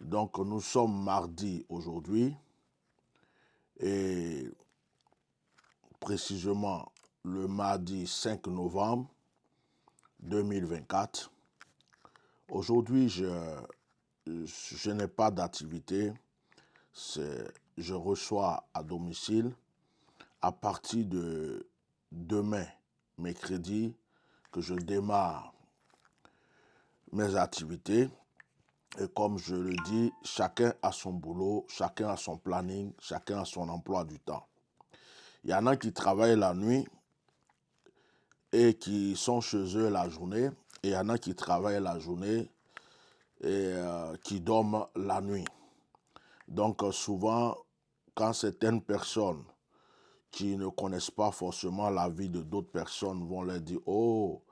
Donc nous sommes mardi aujourd'hui et précisément le mardi 5 novembre 2024. Aujourd'hui, je n'ai pas d'activité. Je reçois à domicile à partir de demain, mercredi, que je démarre mes activités. Et comme je le dis, chacun a son boulot, chacun a son planning, chacun a son emploi du temps. Il y en a qui travaillent la nuit et qui sont chez eux la journée. Et il y en a qui travaillent la journée et qui dorment la nuit. Donc souvent, quand certaines personnes qui ne connaissent pas forcément la vie de d'autres personnes vont leur dire « Oh,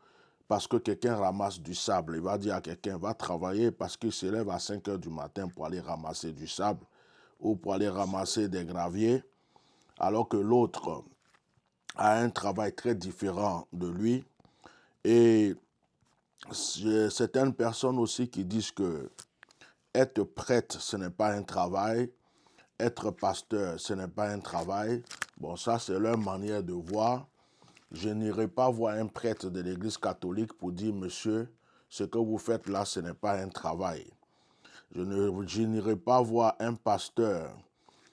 parce que quelqu'un ramasse du sable », il va dire à quelqu'un « Va travailler parce qu'il se lève à 5 heures du matin pour aller ramasser du sable ou pour aller ramasser des graviers, alors que l'autre a un travail très différent de lui. » Et certaines personnes aussi qui disent que être prêtre, ce n'est pas un travail, être pasteur, ce n'est pas un travail. Bon, ça, c'est leur manière de voir. Je n'irai pas voir un prêtre de l'Église catholique pour dire, monsieur, ce que vous faites là, ce n'est pas un travail. Je n'irai pas voir un pasteur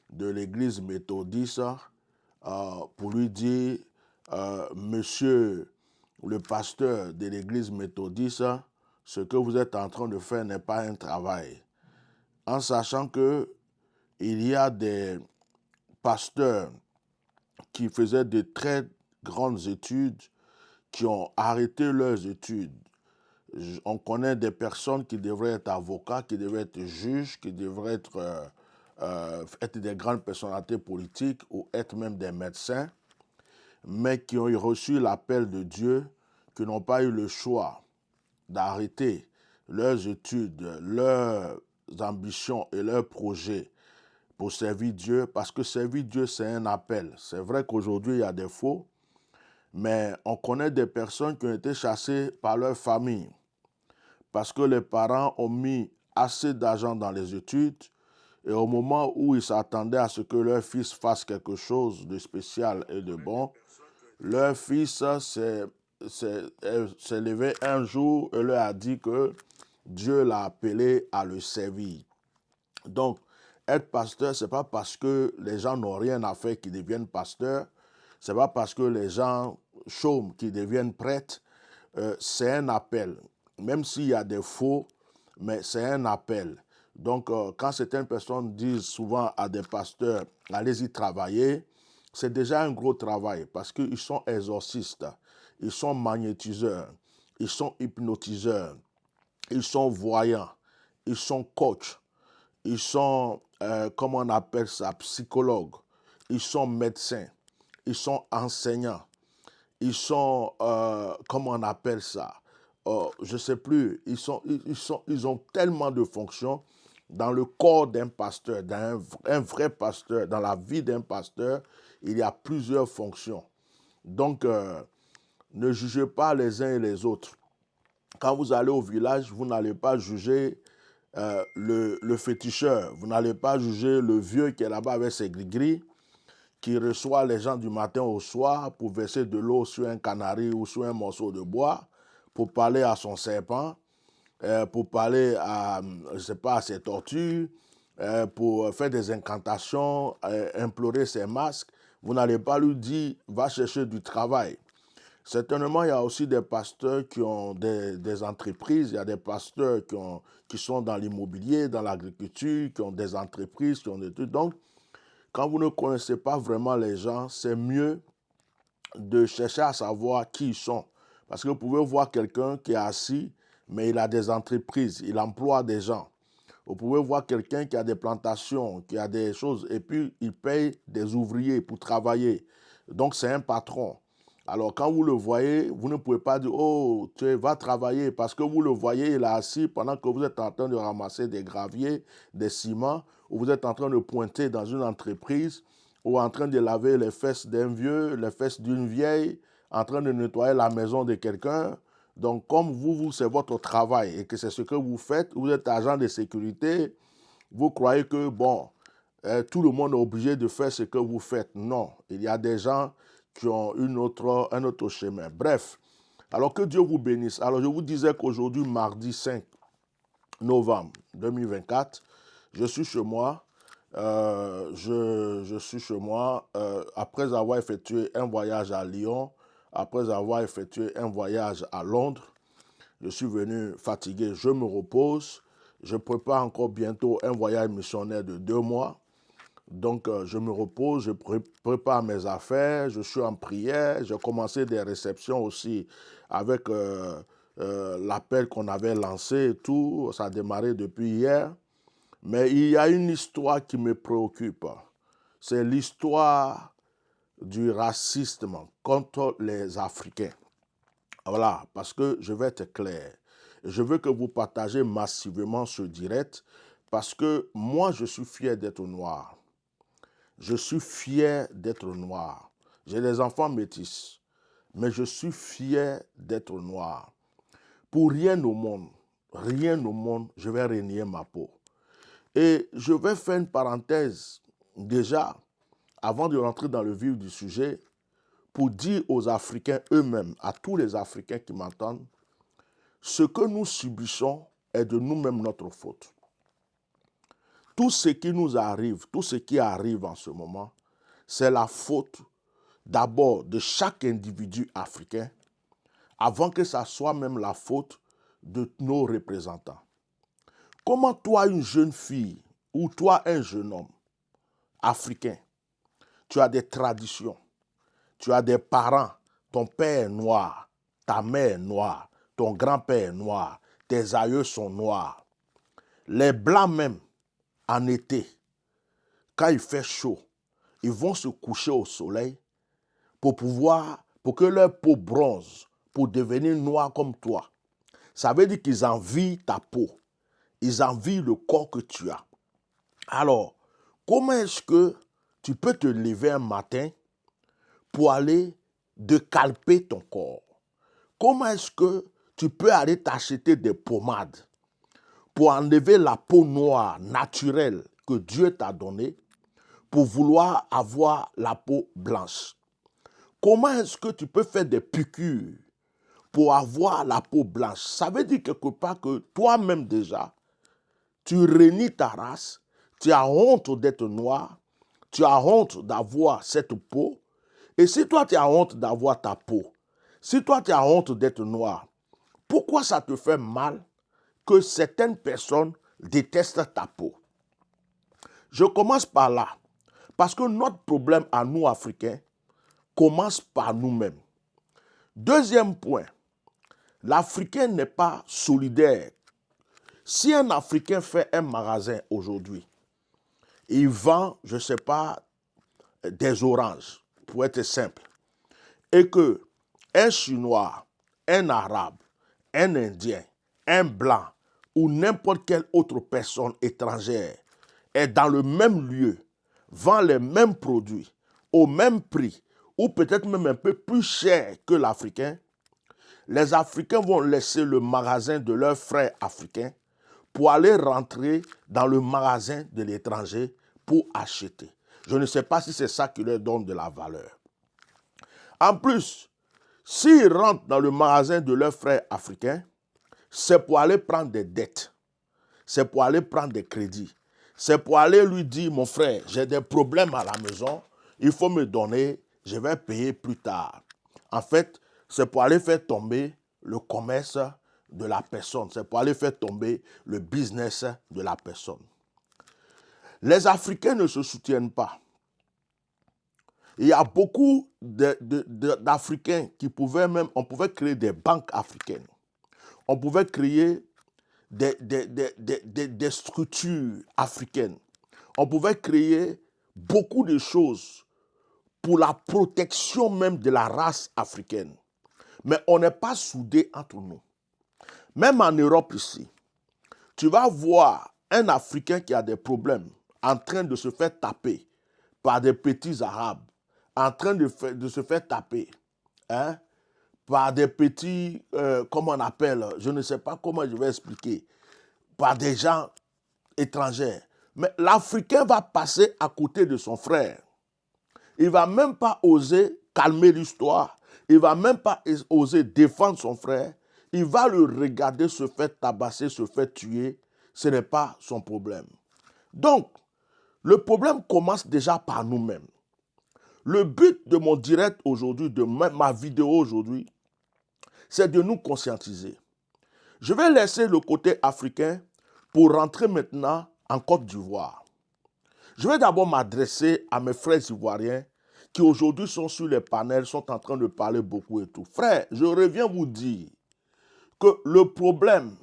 de l'Église méthodiste pour lui dire, monsieur le pasteur de l'Église méthodiste, ce que vous êtes en train de faire n'est pas un travail. En sachant que il y a des pasteurs qui faisaient de très grandes études, qui ont arrêté leurs études. On connaît des personnes qui devraient être avocats, qui devraient être juges, qui devraient être des grandes personnalités politiques ou être même des médecins, mais qui ont reçu l'appel de Dieu, qui n'ont pas eu le choix d'arrêter leurs études, leurs ambitions et leurs projets pour servir Dieu, parce que servir Dieu, c'est un appel. C'est vrai qu'aujourd'hui, il y a des faux, mais on connaît des personnes qui ont été chassées par leur famille parce que les parents ont mis assez d'argent dans les études et au moment où ils s'attendaient à ce que leur fils fasse quelque chose de spécial et de bon, leur fils s'est levé un jour et leur a dit que Dieu l'a appelé à le servir. Donc, être pasteur, ce n'est pas parce que les gens n'ont rien à faire qu'ils deviennent pasteurs. Ce n'est pas parce que les gens chôment qu'ils deviennent prêtres. C'est un appel. Même s'il y a des faux, mais c'est un appel. Donc, quand certaines personnes disent souvent à des pasteurs, allez-y travailler, c'est déjà un gros travail parce qu'ils sont exorcistes, ils sont magnétiseurs, ils sont hypnotiseurs, ils sont voyants, ils sont coachs, ils sont, comment on appelle ça, psychologues, ils sont médecins, ils sont enseignants, ils sont, comment on appelle ça, je ne sais plus, ils ont tellement de fonctions dans le corps d'un pasteur, un vrai pasteur, dans la vie d'un pasteur, il y a plusieurs fonctions. Donc, ne jugez pas les uns et les autres. Quand vous allez au village, vous n'allez pas juger le féticheur. Vous n'allez pas juger le vieux qui est là-bas avec ses gris-gris, qui reçoit les gens du matin au soir pour verser de l'eau sur un canari ou sur un morceau de bois, pour parler à son serpent, pour parler à, je sais pas, à ses tortues, pour faire des incantations, implorer ses masques. Vous n'allez pas lui dire, va chercher du travail. Certainement, il y a aussi des pasteurs qui ont des entreprises, il y a des pasteurs qui sont dans l'immobilier, dans l'agriculture, qui ont des entreprises, qui ont des trucs. Donc, quand vous ne connaissez pas vraiment les gens, c'est mieux de chercher à savoir qui ils sont. Parce que vous pouvez voir quelqu'un qui est assis, mais il a des entreprises, il emploie des gens. Vous pouvez voir quelqu'un qui a des plantations, qui a des choses, et puis il paye des ouvriers pour travailler. Donc c'est un patron. Alors quand vous le voyez, vous ne pouvez pas dire «Oh, tu vas travailler» parce que vous le voyez, il est assis pendant que vous êtes en train de ramasser des graviers, des ciments, ou vous êtes en train de pointer dans une entreprise, ou en train de laver les fesses d'un vieux, les fesses d'une vieille, en train de nettoyer la maison de quelqu'un. Donc, comme c'est votre travail et que c'est ce que vous faites, vous êtes agent de sécurité, Vous croyez que, bon, tout le monde est obligé de faire ce que vous faites. Non, il y a des gens qui ont un autre chemin. Bref, alors que Dieu vous bénisse. Alors je vous disais qu'aujourd'hui, mardi 5 novembre 2024, je suis chez moi. Je suis chez moi après avoir effectué un voyage à Lyon, après avoir effectué un voyage à Londres. Je suis venu fatigué, je me repose. Je prépare encore bientôt un voyage missionnaire de 2 mois. Donc, je me repose, je prépare mes affaires, je suis en prière. J'ai commencé des réceptions aussi avec l'appel qu'on avait lancé et tout. Ça a démarré depuis hier. Mais il y a une histoire qui me préoccupe. C'est l'histoire du racisme contre les Africains. Voilà, parce que je vais être clair. Je veux que vous partagez massivement ce direct parce que moi, je suis fier d'être noir. Je suis fier d'être noir. J'ai des enfants métis, mais je suis fier d'être noir. Pour rien au monde, je vais renier ma peau. Et je vais faire une parenthèse déjà, avant de rentrer dans le vif du sujet, pour dire aux Africains eux-mêmes, à tous les Africains qui m'entendent, ce que nous subissons est de nous-mêmes notre faute. Tout ce qui nous arrive, tout ce qui arrive en ce moment, c'est la faute d'abord de chaque individu africain, avant que ça soit même la faute de nos représentants. Comment toi, une jeune fille, ou toi, un jeune homme africain, tu as des traditions, tu as des parents, ton père est noir, ta mère est noire, ton grand-père est noir, tes aïeux sont noirs. Les blancs même, en été, quand il fait chaud, ils vont se coucher au soleil pour que leur peau bronze, pour devenir noir comme toi. Ça veut dire qu'ils envient ta peau. Ils envient le corps que tu as. Alors, comment est-ce que tu peux te lever un matin pour aller décalper ton corps? Comment est-ce que tu peux aller t'acheter des pommades pour enlever la peau noire naturelle que Dieu t'a donnée pour vouloir avoir la peau blanche? Comment est-ce que tu peux faire des piqûres pour avoir la peau blanche? Ça veut dire quelque part que toi-même déjà, tu renies ta race, tu as honte d'être noir, tu as honte d'avoir cette peau. Et si toi tu as honte d'avoir ta peau, si toi tu as honte d'être noir, pourquoi ça te fait mal que certaines personnes détestent ta peau? Je commence par là. Parce que notre problème à nous, Africains, commence par nous-mêmes. Deuxième point, l'Africain n'est pas solidaire. Si un Africain fait un magasin aujourd'hui, il vend, je ne sais pas, des oranges, pour être simple, et que un Chinois, un Arabe, un Indien, un Blanc ou n'importe quelle autre personne étrangère est dans le même lieu, vend les mêmes produits, au même prix, ou peut-être même un peu plus cher que l'Africain, les Africains vont laisser le magasin de leurs frères africains pour aller rentrer dans le magasin de l'étranger pour acheter. Je ne sais pas si c'est ça qui leur donne de la valeur. En plus, s'ils rentrent dans le magasin de leurs frères africains, c'est pour aller prendre des dettes. C'est pour aller prendre des crédits. C'est pour aller lui dire, mon frère, j'ai des problèmes à la maison, il faut me donner, je vais payer plus tard. En fait, c'est pour aller faire tomber le commerce de la personne. C'est pour aller faire tomber le business de la personne. Les Africains ne se soutiennent pas. Il y a beaucoup d'Africains qui pouvaient même, on pouvait créer des banques africaines. On pouvait créer des structures africaines. On pouvait créer beaucoup de choses pour la protection même de la race africaine. Mais on n'est pas soudés entre nous. Même en Europe ici, tu vas voir un Africain qui a des problèmes en train de se faire taper par des petits Arabes, en train de se faire taper par des petits, comment on appelle, je ne sais pas comment je vais expliquer, par des gens étrangers. Mais l'Africain va passer à côté de son frère. Il ne va même pas oser calmer l'histoire. Il ne va même pas oser défendre son frère. Il va le regarder se faire tabasser, se faire tuer. Ce n'est pas son problème. Donc, le problème commence déjà par nous-mêmes. Le but de mon direct aujourd'hui, de ma vidéo aujourd'hui, c'est de nous conscientiser. Je vais laisser le côté africain pour rentrer maintenant en Côte d'Ivoire. Je vais d'abord m'adresser à mes frères ivoiriens qui aujourd'hui sont sur les panels, sont en train de parler beaucoup et tout. Frères, je reviens vous dire que le problème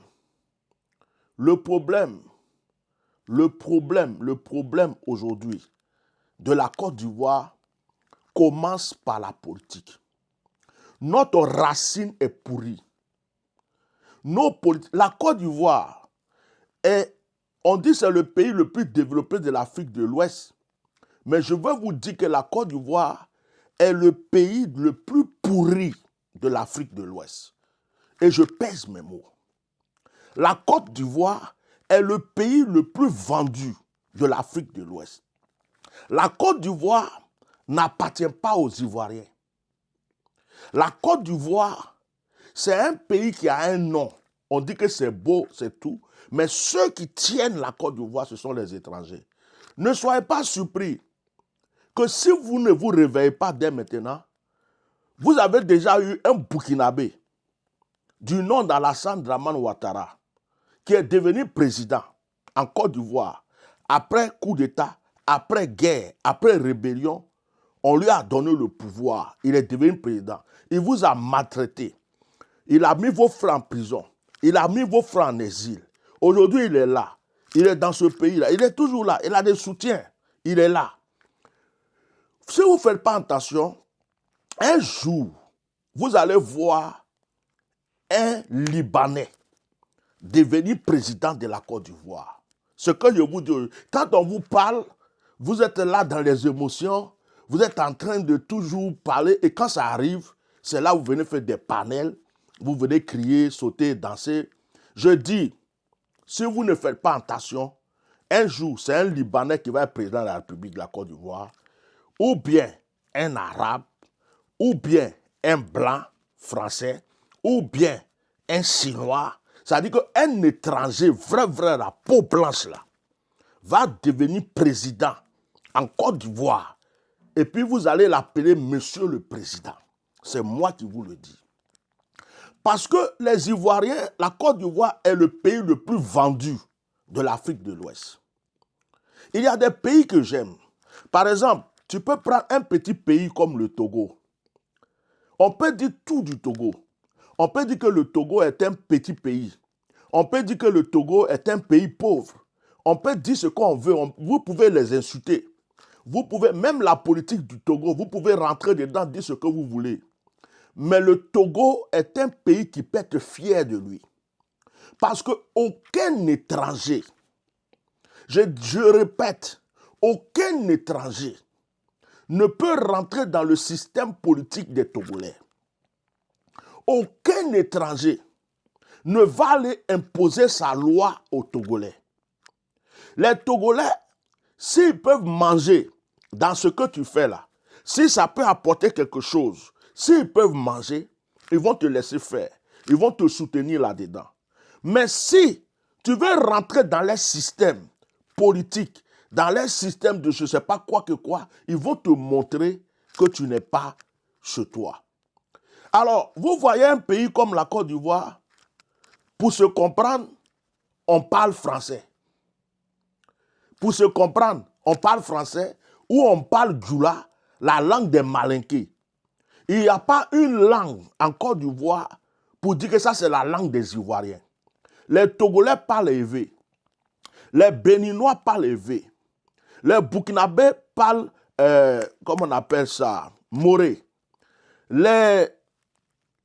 aujourd'hui de la Côte d'Ivoire commence par la politique. Notre racine est pourrie. La Côte d'Ivoire on dit que c'est le pays le plus développé de l'Afrique de l'Ouest. Mais je veux vous dire que la Côte d'Ivoire est le pays le plus pourri de l'Afrique de l'Ouest. Et je pèse mes mots. La Côte d'Ivoire est le pays le plus vendu de l'Afrique de l'Ouest. La Côte d'Ivoire n'appartient pas aux Ivoiriens. La Côte d'Ivoire, c'est un pays qui a un nom. On dit que c'est beau, c'est tout. Mais ceux qui tiennent la Côte d'Ivoire, ce sont les étrangers. Ne soyez pas surpris que si vous ne vous réveillez pas dès maintenant, vous avez déjà eu un Burkinabé du nom d'Alassane Dramane Ouattara qui est devenu président en Côte d'Ivoire. Après coup d'État, après guerre, après rébellion, on lui a donné le pouvoir. Il est devenu président. Il vous a maltraité. Il a mis vos frères en prison. Il a mis vos frères en exil. Aujourd'hui, il est là. Il est dans ce pays-là. Il est toujours là. Il a des soutiens. Il est là. Si vous ne faites pas attention, un jour, vous allez voir un Libanais devenir président de la Côte d'Ivoire. Ce que je vous dis, quand on vous parle, vous êtes là dans les émotions, vous êtes en train de toujours parler, et quand ça arrive, c'est là où vous venez faire des panels, vous venez crier, sauter, danser. Je dis, si vous ne faites pas attention, un jour, c'est un Libanais qui va être président de la République de la Côte d'Ivoire, ou bien un Arabe, ou bien un Blanc français, ou bien un Chinois. C'est-à-dire qu'un étranger, vrai, la peau blanche là, va devenir président en Côte d'Ivoire. Et puis vous allez l'appeler Monsieur le Président. C'est moi qui vous le dis. Parce que les Ivoiriens, la Côte d'Ivoire est le pays le plus vendu de l'Afrique de l'Ouest. Il y a des pays que j'aime. Par exemple, tu peux prendre un petit pays comme le Togo. On peut dire tout du Togo. On peut dire que le Togo est un petit pays. On peut dire que le Togo est un pays pauvre. On peut dire ce qu'on veut. Vous pouvez les insulter. Vous pouvez, même la politique du Togo, vous pouvez rentrer dedans, dire ce que vous voulez. Mais le Togo est un pays qui peut être fier de lui. Parce qu'aucun étranger, je répète, aucun étranger ne peut rentrer dans le système politique des Togolais. Aucun étranger ne va aller imposer sa loi aux Togolais. Les Togolais, s'ils peuvent manger dans ce que tu fais là, si ça peut apporter quelque chose, s'ils peuvent manger, ils vont te laisser faire. Ils vont te soutenir là-dedans. Mais si tu veux rentrer dans les systèmes politiques, dans les systèmes de je ne sais pas quoi que quoi, ils vont te montrer que tu n'es pas chez toi. Alors, vous voyez un pays comme la Côte d'Ivoire, pour se comprendre, on parle français. Pour se comprendre, on parle français ou on parle djoula, la langue des Malinqués. Il n'y a pas une langue en Côte d'Ivoire pour dire que ça c'est la langue des Ivoiriens. Les Togolais parlent élevé. Les Béninois parlent élevé. Les Burkinabés parlent, comment on appelle ça, Moré. Les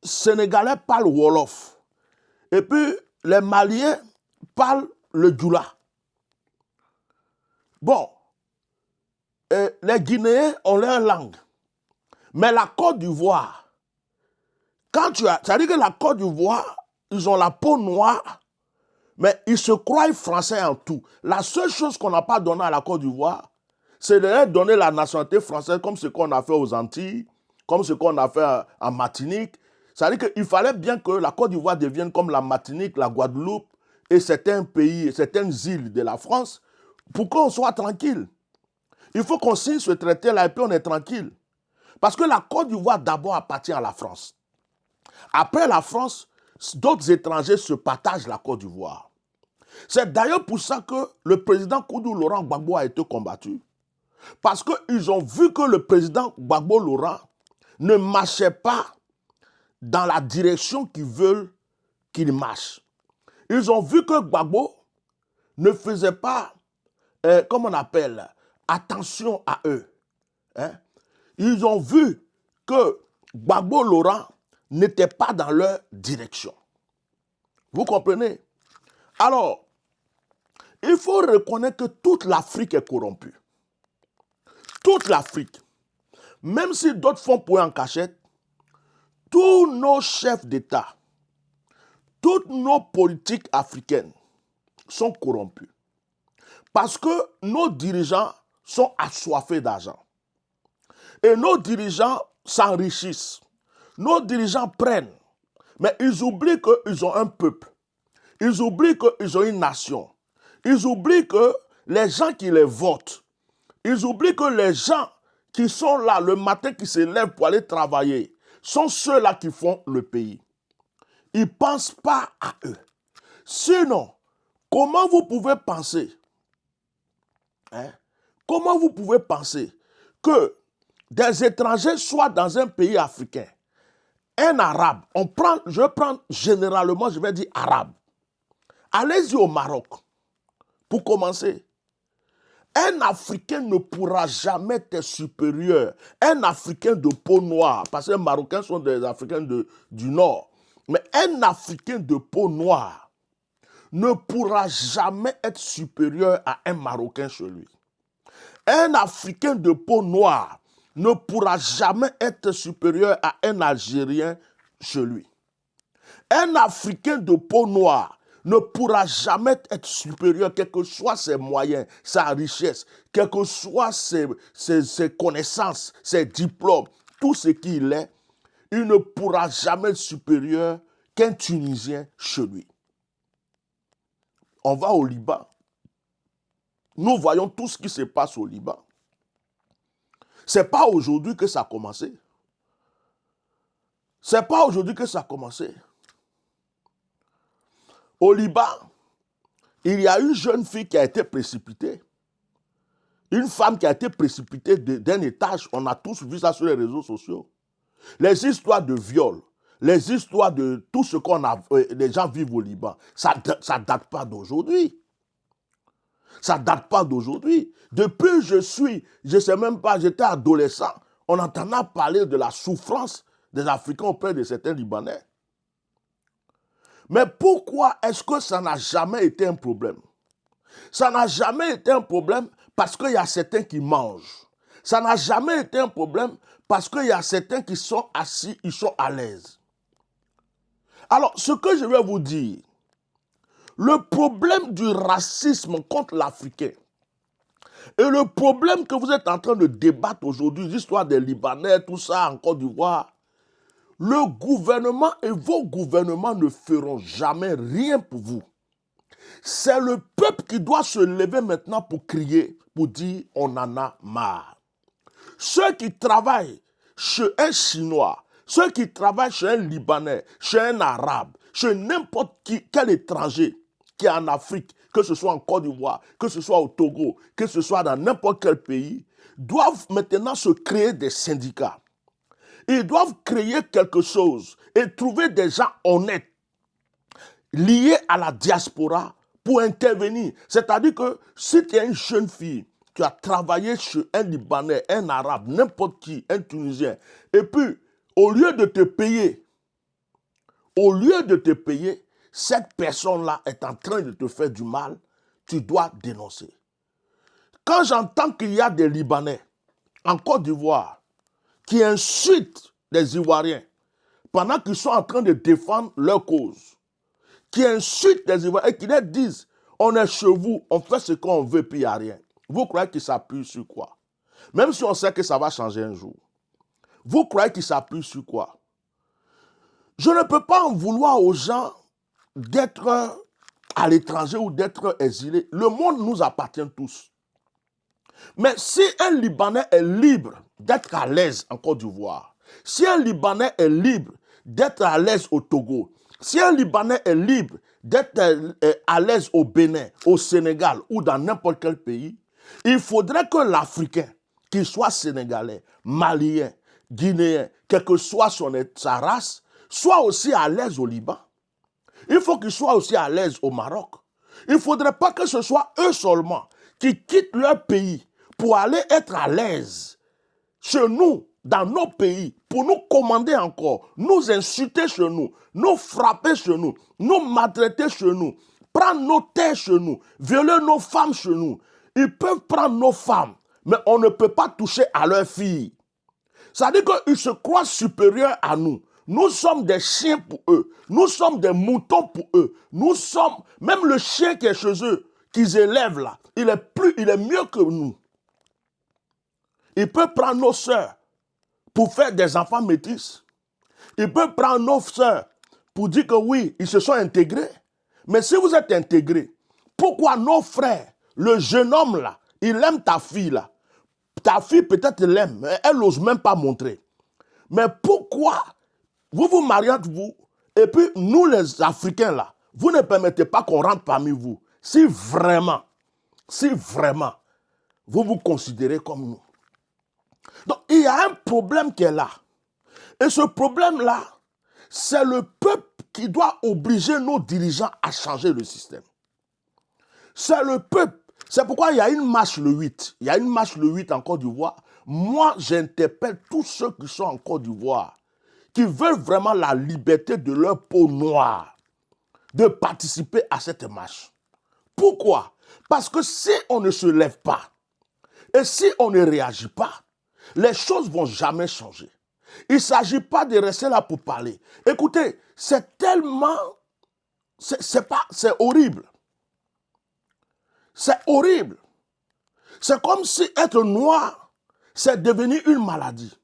Sénégalais parlent Wolof. Et puis, les Maliens parlent le djoula. Bon, les Guinéens ont leur langue. Mais la Côte d'Ivoire, ça veut dire que la Côte d'Ivoire, ils ont la peau noire, Mais ils se croient français en tout. La seule chose qu'on n'a pas donnée à la Côte d'Ivoire, c'est de leur donner la nationalité française comme ce qu'on a fait aux Antilles, comme ce qu'on a fait en Martinique. C'est-à-dire qu'il fallait bien que la Côte d'Ivoire devienne comme la Martinique, la Guadeloupe et certains pays, certaines îles de la France pour qu'on soit tranquille. Il faut qu'on signe ce traité-là et puis on est tranquille. Parce que la Côte d'Ivoire d'abord appartient à la France. Après la France, d'autres étrangers se partagent la Côte d'Ivoire. C'est d'ailleurs pour ça que le président Koudou Laurent Gbagbo a été combattu. Parce qu'ils ont vu que le président Gbagbo Laurent ne marchait pas dans la direction qu'ils veulent qu'il marche. Ils ont vu que Gbagbo ne faisait pas, comment on appelle, attention à eux. Hein? Ils ont vu que Gbagbo Laurent n'était pas dans leur direction. Vous comprenez? Alors, il faut reconnaître que toute l'Afrique est corrompue. Toute l'Afrique. Même si d'autres font pour en cachette, tous nos chefs d'État, toutes nos politiques africaines sont corrompues. Parce que nos dirigeants sont assoiffés d'argent. Et nos dirigeants s'enrichissent. Nos dirigeants prennent. Mais ils oublient qu'ils ont un peuple. Ils oublient qu'ils ont une nation. Ils oublient que les gens qui les votent, ils oublient que les gens qui sont là le matin, qui se lèvent pour aller travailler, sont ceux-là qui font le pays. Ils ne pensent pas à eux. Sinon, comment vous pouvez penser, comment vous pouvez penser que des étrangers soient dans un pays africain, un arabe, je prends généralement, je vais dire arabe. Allez-y au Maroc, pour commencer. Un Africain ne pourra jamais être supérieur. Un Africain de peau noire, parce que les Marocains sont des Africains du Nord, mais un Africain de peau noire ne pourra jamais être supérieur à un Marocain chez lui. Un Africain de peau noire ne pourra jamais être supérieur à un Algérien chez lui. Un Africain de peau noire ne pourra jamais être supérieur, quels que soient ses moyens, sa richesse, quelles que soient ses connaissances, ses diplômes, tout ce qu'il est, il ne pourra jamais être supérieur qu'un Tunisien chez lui. On va au Liban. Nous voyons tout ce qui se passe au Liban. Ce n'est pas aujourd'hui que ça a commencé. Ce n'est pas aujourd'hui que ça a commencé. Au Liban, il y a une jeune fille qui a été précipitée. Une femme qui a été précipitée d'un étage. On a tous vu ça sur les réseaux sociaux. Les histoires de viol, les histoires de tout ce les gens vivent au Liban, ça ne date pas d'aujourd'hui. Ça ne date pas d'aujourd'hui. Depuis je ne sais même pas, j'étais adolescent, on entendait parler de la souffrance des Africains auprès de certains Libanais. Mais pourquoi est-ce que ça n'a jamais été un problème? Ça n'a jamais été un problème parce qu'il y a certains qui mangent. Ça n'a jamais été un problème parce qu'il y a certains qui sont assis, ils sont à l'aise. Alors, ce que je vais vous dire, le problème du racisme contre l'Africain et le problème que vous êtes en train de débattre aujourd'hui, l'histoire des Libanais, tout ça en Côte d'Ivoire, le gouvernement et vos gouvernements ne feront jamais rien pour vous. C'est le peuple qui doit se lever maintenant pour crier, pour dire on en a marre. Ceux qui travaillent chez un Chinois, ceux qui travaillent chez un Libanais, chez un Arabe, chez n'importe quel étranger qui est en Afrique, que ce soit en Côte d'Ivoire, que ce soit au Togo, que ce soit dans n'importe quel pays, doivent maintenant se créer des syndicats. Ils doivent créer quelque chose et trouver des gens honnêtes liés à la diaspora pour intervenir. C'est-à-dire que si tu es une jeune fille, tu as travaillé chez un Libanais, un Arabe, n'importe qui, un Tunisien, et puis au lieu de te payer, cette personne-là est en train de te faire du mal, tu dois dénoncer. Quand j'entends qu'il y a des Libanais en Côte d'Ivoire qui insultent les Ivoiriens pendant qu'ils sont en train de défendre leur cause, qui insultent les Ivoiriens et qui leur disent, on est chez vous, on fait ce qu'on veut, puis il n'y a rien. Vous croyez qu'ils s'appuient sur quoi? Même si on sait que ça va changer un jour. Vous croyez qu'ils s'appuient sur quoi? Je ne peux pas en vouloir aux gens d'être à l'étranger ou d'être exilés. Le monde nous appartient tous. Mais si un Libanais est libre d'être à l'aise en Côte d'Ivoire, si un Libanais est libre d'être à l'aise au Togo, si un Libanais est libre d'être à l'aise au Bénin, au Sénégal ou dans n'importe quel pays, il faudrait que l'Africain, qu'il soit sénégalais, malien, guinéen, quelle que soit sa race, soit aussi à l'aise au Liban. Il faut qu'il soit aussi à l'aise au Maroc. Il ne faudrait pas que ce soit eux seulement qui quittent leur pays pour aller être à l'aise chez nous, dans nos pays, pour nous commander encore, nous insulter chez nous frapper chez nous maltraiter chez nous, prendre nos terres chez nous, violer nos femmes chez nous. Ils peuvent prendre nos femmes, mais on ne peut pas toucher à leurs filles. Ça veut dire qu'ils se croient supérieurs à nous. Nous sommes des chiens pour eux. Nous sommes des moutons pour eux. Nous sommes, même le chien qui est chez eux, qu'ils élèvent là, il est mieux que nous. Il peut prendre nos sœurs pour faire des enfants métis. Il peut prendre nos sœurs pour dire que oui, ils se sont intégrés. Mais si vous êtes intégrés, pourquoi nos frères, le jeune homme là, il aime ta fille là. Ta fille peut-être l'aime, mais elle n'ose même pas montrer. Mais pourquoi vous vous mariez entre vous, et puis nous les Africains là, vous ne permettez pas qu'on rentre parmi vous. Si vraiment, vous vous considérez comme nous. Donc il y a un problème qui est là. Et ce problème-là, c'est le peuple qui doit obliger nos dirigeants à changer le système. C'est le peuple. C'est pourquoi il y a une marche le 8. Il y a une marche le 8 en Côte d'Ivoire. Moi, j'interpelle tous ceux qui sont en Côte d'Ivoire, qui veulent vraiment la liberté de leur peau noire, de participer à cette marche. Pourquoi? Parce que si on ne se lève pas, et si on ne réagit pas, les choses ne vont jamais changer. Il ne s'agit pas de rester là pour parler. Écoutez, c'est tellement... C'est horrible. C'est horrible. C'est comme si être noir, c'est devenu une maladie.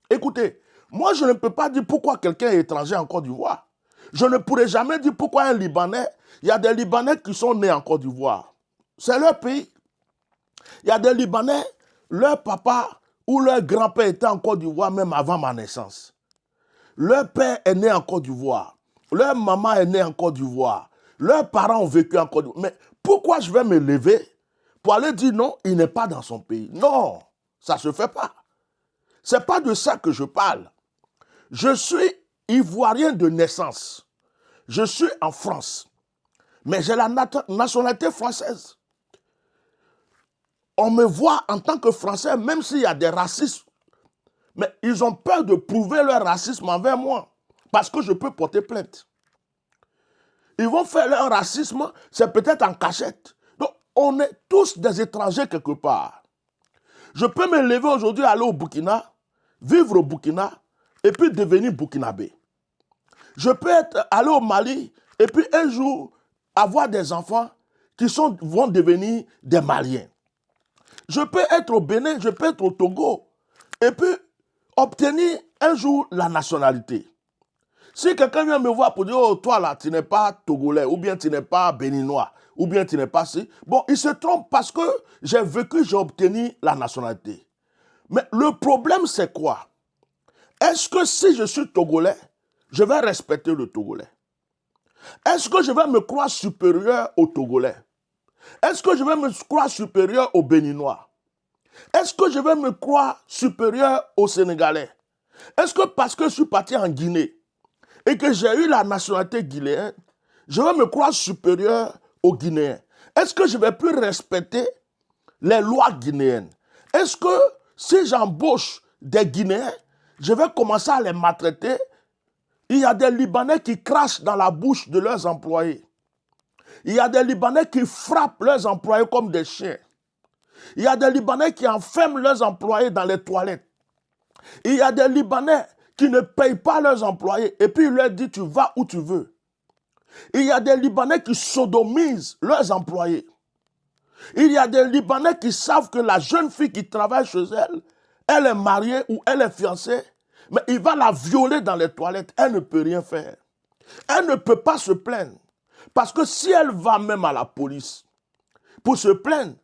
Écoutez, moi je ne peux pas dire pourquoi quelqu'un est étranger en Côte d'Ivoire. Je ne pourrais jamais dire pourquoi un Libanais, il y a des Libanais qui sont nés en Côte d'Ivoire. C'est leur pays. Il y a des Libanais, leur papa ou leur grand-père était en Côte d'Ivoire même avant ma naissance. Leur père est né en Côte d'Ivoire. Leur maman est née en Côte d'Ivoire. Leurs parents ont vécu en Côte d'Ivoire. Mais pourquoi je vais me lever pour aller dire non, il n'est pas dans son pays? Non, ça ne se fait pas. Ce n'est pas de ça que je parle. Je suis ivoirien de naissance. Je suis en France. Mais j'ai la nationalité française. On me voit en tant que Français, même s'il y a des racistes. Mais ils ont peur de prouver leur racisme envers moi. Parce que je peux porter plainte. Ils vont faire leur racisme, c'est peut-être en cachette. Donc, on est tous des étrangers quelque part. Je peux me lever aujourd'hui, aller au Burkina, vivre au Burkina, et puis devenir burkinabé. Je peux aller au Mali, et puis un jour, avoir des enfants qui vont devenir des Maliens. Je peux être au Bénin, je peux être au Togo, et puis obtenir un jour la nationalité. Si quelqu'un vient me voir pour dire, oh, toi là, tu n'es pas togolais, ou bien tu n'es pas béninois, ou bien tu n'es pas si, bon, il se trompe parce que j'ai vécu, j'ai obtenu la nationalité. Mais le problème, c'est quoi? Est-ce que si je suis togolais, je vais respecter le togolais? Est-ce que je vais me croire supérieur au togolais? Est-ce que je vais me croire supérieur au béninois? Est-ce que je vais me croire supérieur au sénégalais? Est-ce que parce que je suis parti en Guinée et que j'ai eu la nationalité guinéenne, je vais me croire supérieur aux Guinéens? Est-ce que je ne vais plus respecter les lois guinéennes? Est-ce que si j'embauche des Guinéens, je vais commencer à les maltraiter? Il y a des Libanais qui crachent dans la bouche de leurs employés. Il y a des Libanais qui frappent leurs employés comme des chiens. Il y a des Libanais qui enferment leurs employés dans les toilettes. Il y a des Libanais qui ne payent pas leurs employés et puis ils leur disent tu vas où tu veux. Il y a des Libanais qui sodomisent leurs employés. Il y a des Libanais qui savent que la jeune fille qui travaille chez elle, elle est mariée ou elle est fiancée, mais il va la violer dans les toilettes. Elle ne peut rien faire. Elle ne peut pas se plaindre. Parce que si elle va même à la police pour se plaindre,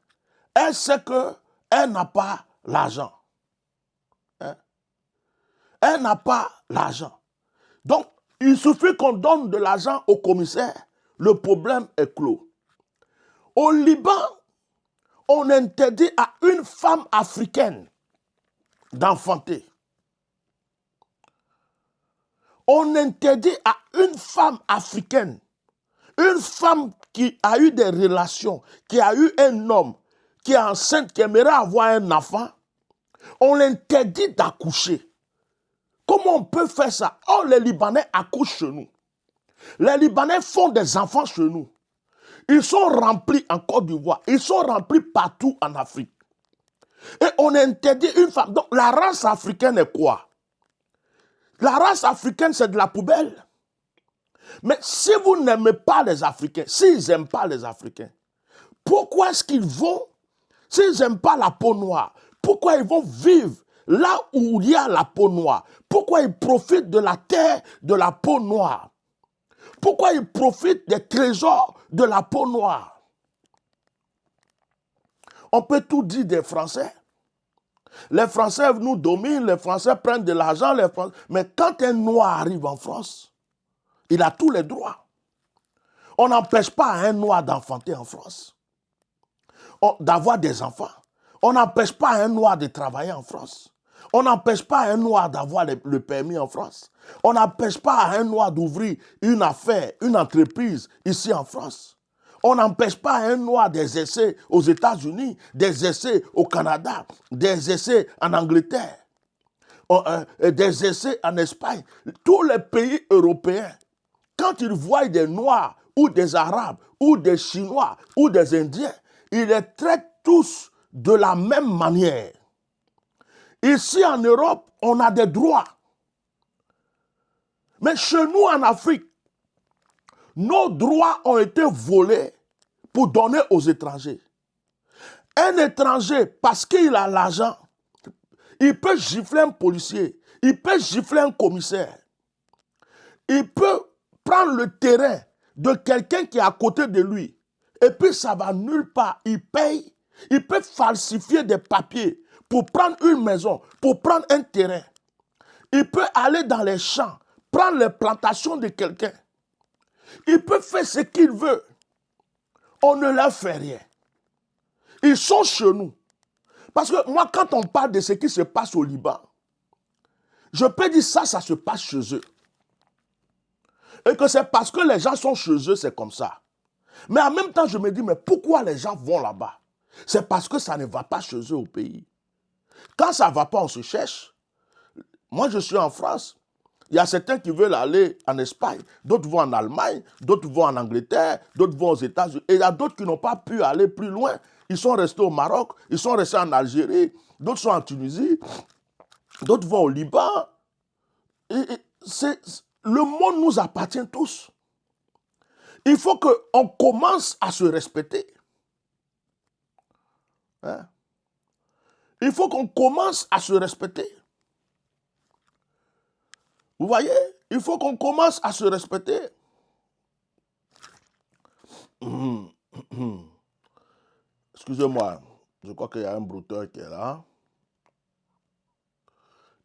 elle sait qu'elle n'a pas l'argent. Hein? Elle n'a pas l'argent. Donc, il suffit qu'on donne de l'argent au commissaire, le problème est clos. Au Liban, on interdit à une femme africaine d'enfanter. On interdit à une femme africaine, une femme qui a eu des relations, qui a eu un homme, qui est enceinte, qui aimerait avoir un enfant, on l'interdit d'accoucher. Comment on peut faire ça? Oh, les Libanais accouchent chez nous. Les Libanais font des enfants chez nous. Ils sont remplis en Côte d'Ivoire. Ils sont remplis partout en Afrique. Et on interdit une femme. Donc la race africaine est quoi? La race africaine, c'est de la poubelle. Mais si vous n'aimez pas les Africains, s'ils n'aiment pas les Africains, pourquoi est-ce qu'ils vont, s'ils n'aiment pas la peau noire, pourquoi ils vont vivre là où il y a la peau noire? Pourquoi ils profitent de la terre de la peau noire? Pourquoi ils profitent des trésors de la peau noire? On peut tout dire des Français. Les Français nous dominent, les Français prennent de l'argent, mais quand un Noir arrive en France, il a tous les droits. On n'empêche pas un Noir d'enfanter en France, d'avoir des enfants. On n'empêche pas un Noir de travailler en France. On n'empêche pas un Noir d'avoir le permis en France. On n'empêche pas un Noir d'ouvrir une affaire, une entreprise ici en France. On n'empêche pas un Noir d'exercer aux États-Unis, d'exercer au Canada, d'exercer en Angleterre, d'exercer en Espagne. Tous les pays européens, quand ils voient des Noirs ou des Arabes ou des Chinois ou des Indiens, ils les traitent tous de la même manière. Ici en Europe, on a des droits. Mais chez nous en Afrique, nos droits ont été volés pour donner aux étrangers. Un étranger, parce qu'il a l'argent, il peut gifler un policier, il peut gifler un commissaire. Il peut prendre le terrain de quelqu'un qui est à côté de lui. Et puis ça va nulle part. Il paye, il peut falsifier des papiers pour prendre une maison, pour prendre un terrain. Il peut aller dans les champs, prendre les plantations de quelqu'un. Il peut faire ce qu'il veut. On ne leur fait rien. Ils sont chez nous. Parce que moi, quand on parle de ce qui se passe au Liban, je peux dire ça se passe chez eux. Et que c'est parce que les gens sont chez eux, c'est comme ça. Mais en même temps, je me dis, mais pourquoi les gens vont là-bas? C'est parce que ça ne va pas chez eux au pays. Quand ça ne va pas, on se cherche. Moi, je suis en France. Il y a certains qui veulent aller en Espagne, d'autres vont en Allemagne, d'autres vont en Angleterre, d'autres vont aux États-Unis. Et il y a d'autres qui n'ont pas pu aller plus loin. Ils sont restés au Maroc, ils sont restés en Algérie, d'autres sont en Tunisie, d'autres vont au Liban. Le monde nous appartient tous. Il faut qu'on commence à se respecter. Hein? Il faut qu'on commence à se respecter. Vous voyez? Il faut qu'on commence à se respecter. Excusez-moi, je crois qu'il y a un brouteur qui est là.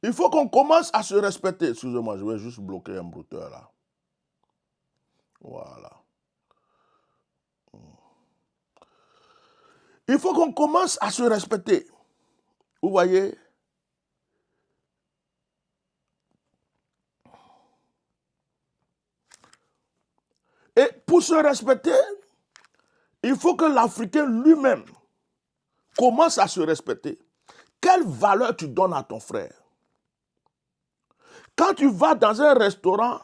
Il faut qu'on commence à se respecter. Excusez-moi, je vais juste bloquer un brouteur là. Voilà. Il faut qu'on commence à se respecter. Vous voyez? Et pour se respecter, il faut que l'Africain lui-même commence à se respecter. Quelle valeur tu donnes à ton frère? Quand tu vas dans un restaurant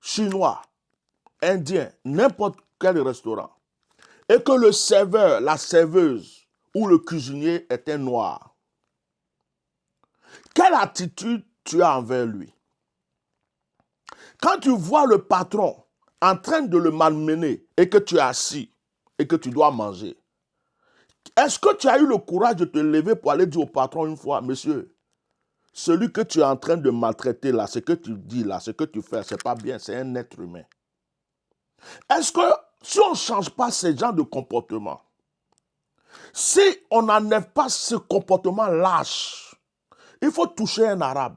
chinois, indien, n'importe quel restaurant, et que le serveur, la serveuse ou le cuisinier est un noir, quelle attitude tu as envers lui? Quand tu vois le patron en train de le malmener et que tu es assis et que tu dois manger, est-ce que tu as eu le courage de te lever pour aller dire au patron une fois, monsieur, celui que tu es en train de maltraiter là, ce que tu dis là, ce que tu fais, c'est pas bien, c'est un être humain. Est-ce que si on ne change pas ce genre de comportement, si on n'enlève pas ce comportement lâche, il faut toucher un arabe.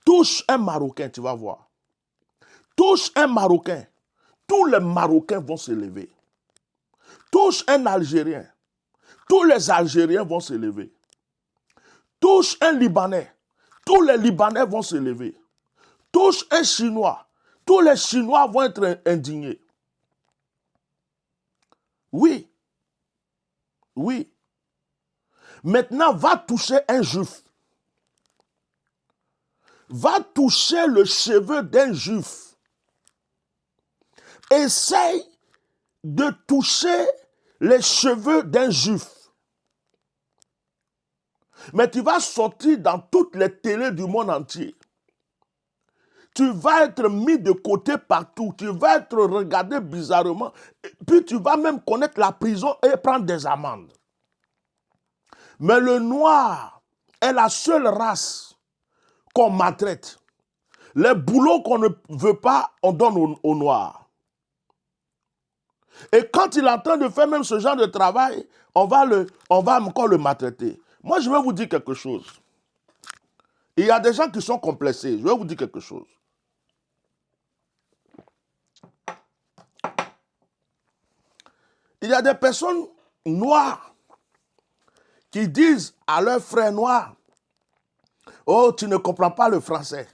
Touche un Marocain, tu vas voir. Touche un Marocain. Tous les Marocains vont se lever. Touche un Algérien. Tous les Algériens vont se lever. Touche un Libanais. Tous les Libanais vont se lever. Touche un Chinois. Tous les Chinois vont être indignés. Oui. Oui. Maintenant, va toucher un Juif. Va toucher le cheveu d'un Juif. Essaye de toucher les cheveux d'un Juif. Mais tu vas sortir dans toutes les télés du monde entier. Tu vas être mis de côté partout. Tu vas être regardé bizarrement. Puis tu vas même connaître la prison et prendre des amendes. Mais le noir est la seule race qu'on maltraite. Les boulots qu'on ne veut pas, on donne aux noirs. Et quand il est en train de faire même ce genre de travail, on va encore le maltraiter. Moi, je vais vous dire quelque chose. Il y a des gens qui sont complexés. Je vais vous dire quelque chose. Il y a des personnes noires qui disent à leurs frères noirs, « Oh, tu ne comprends pas le français.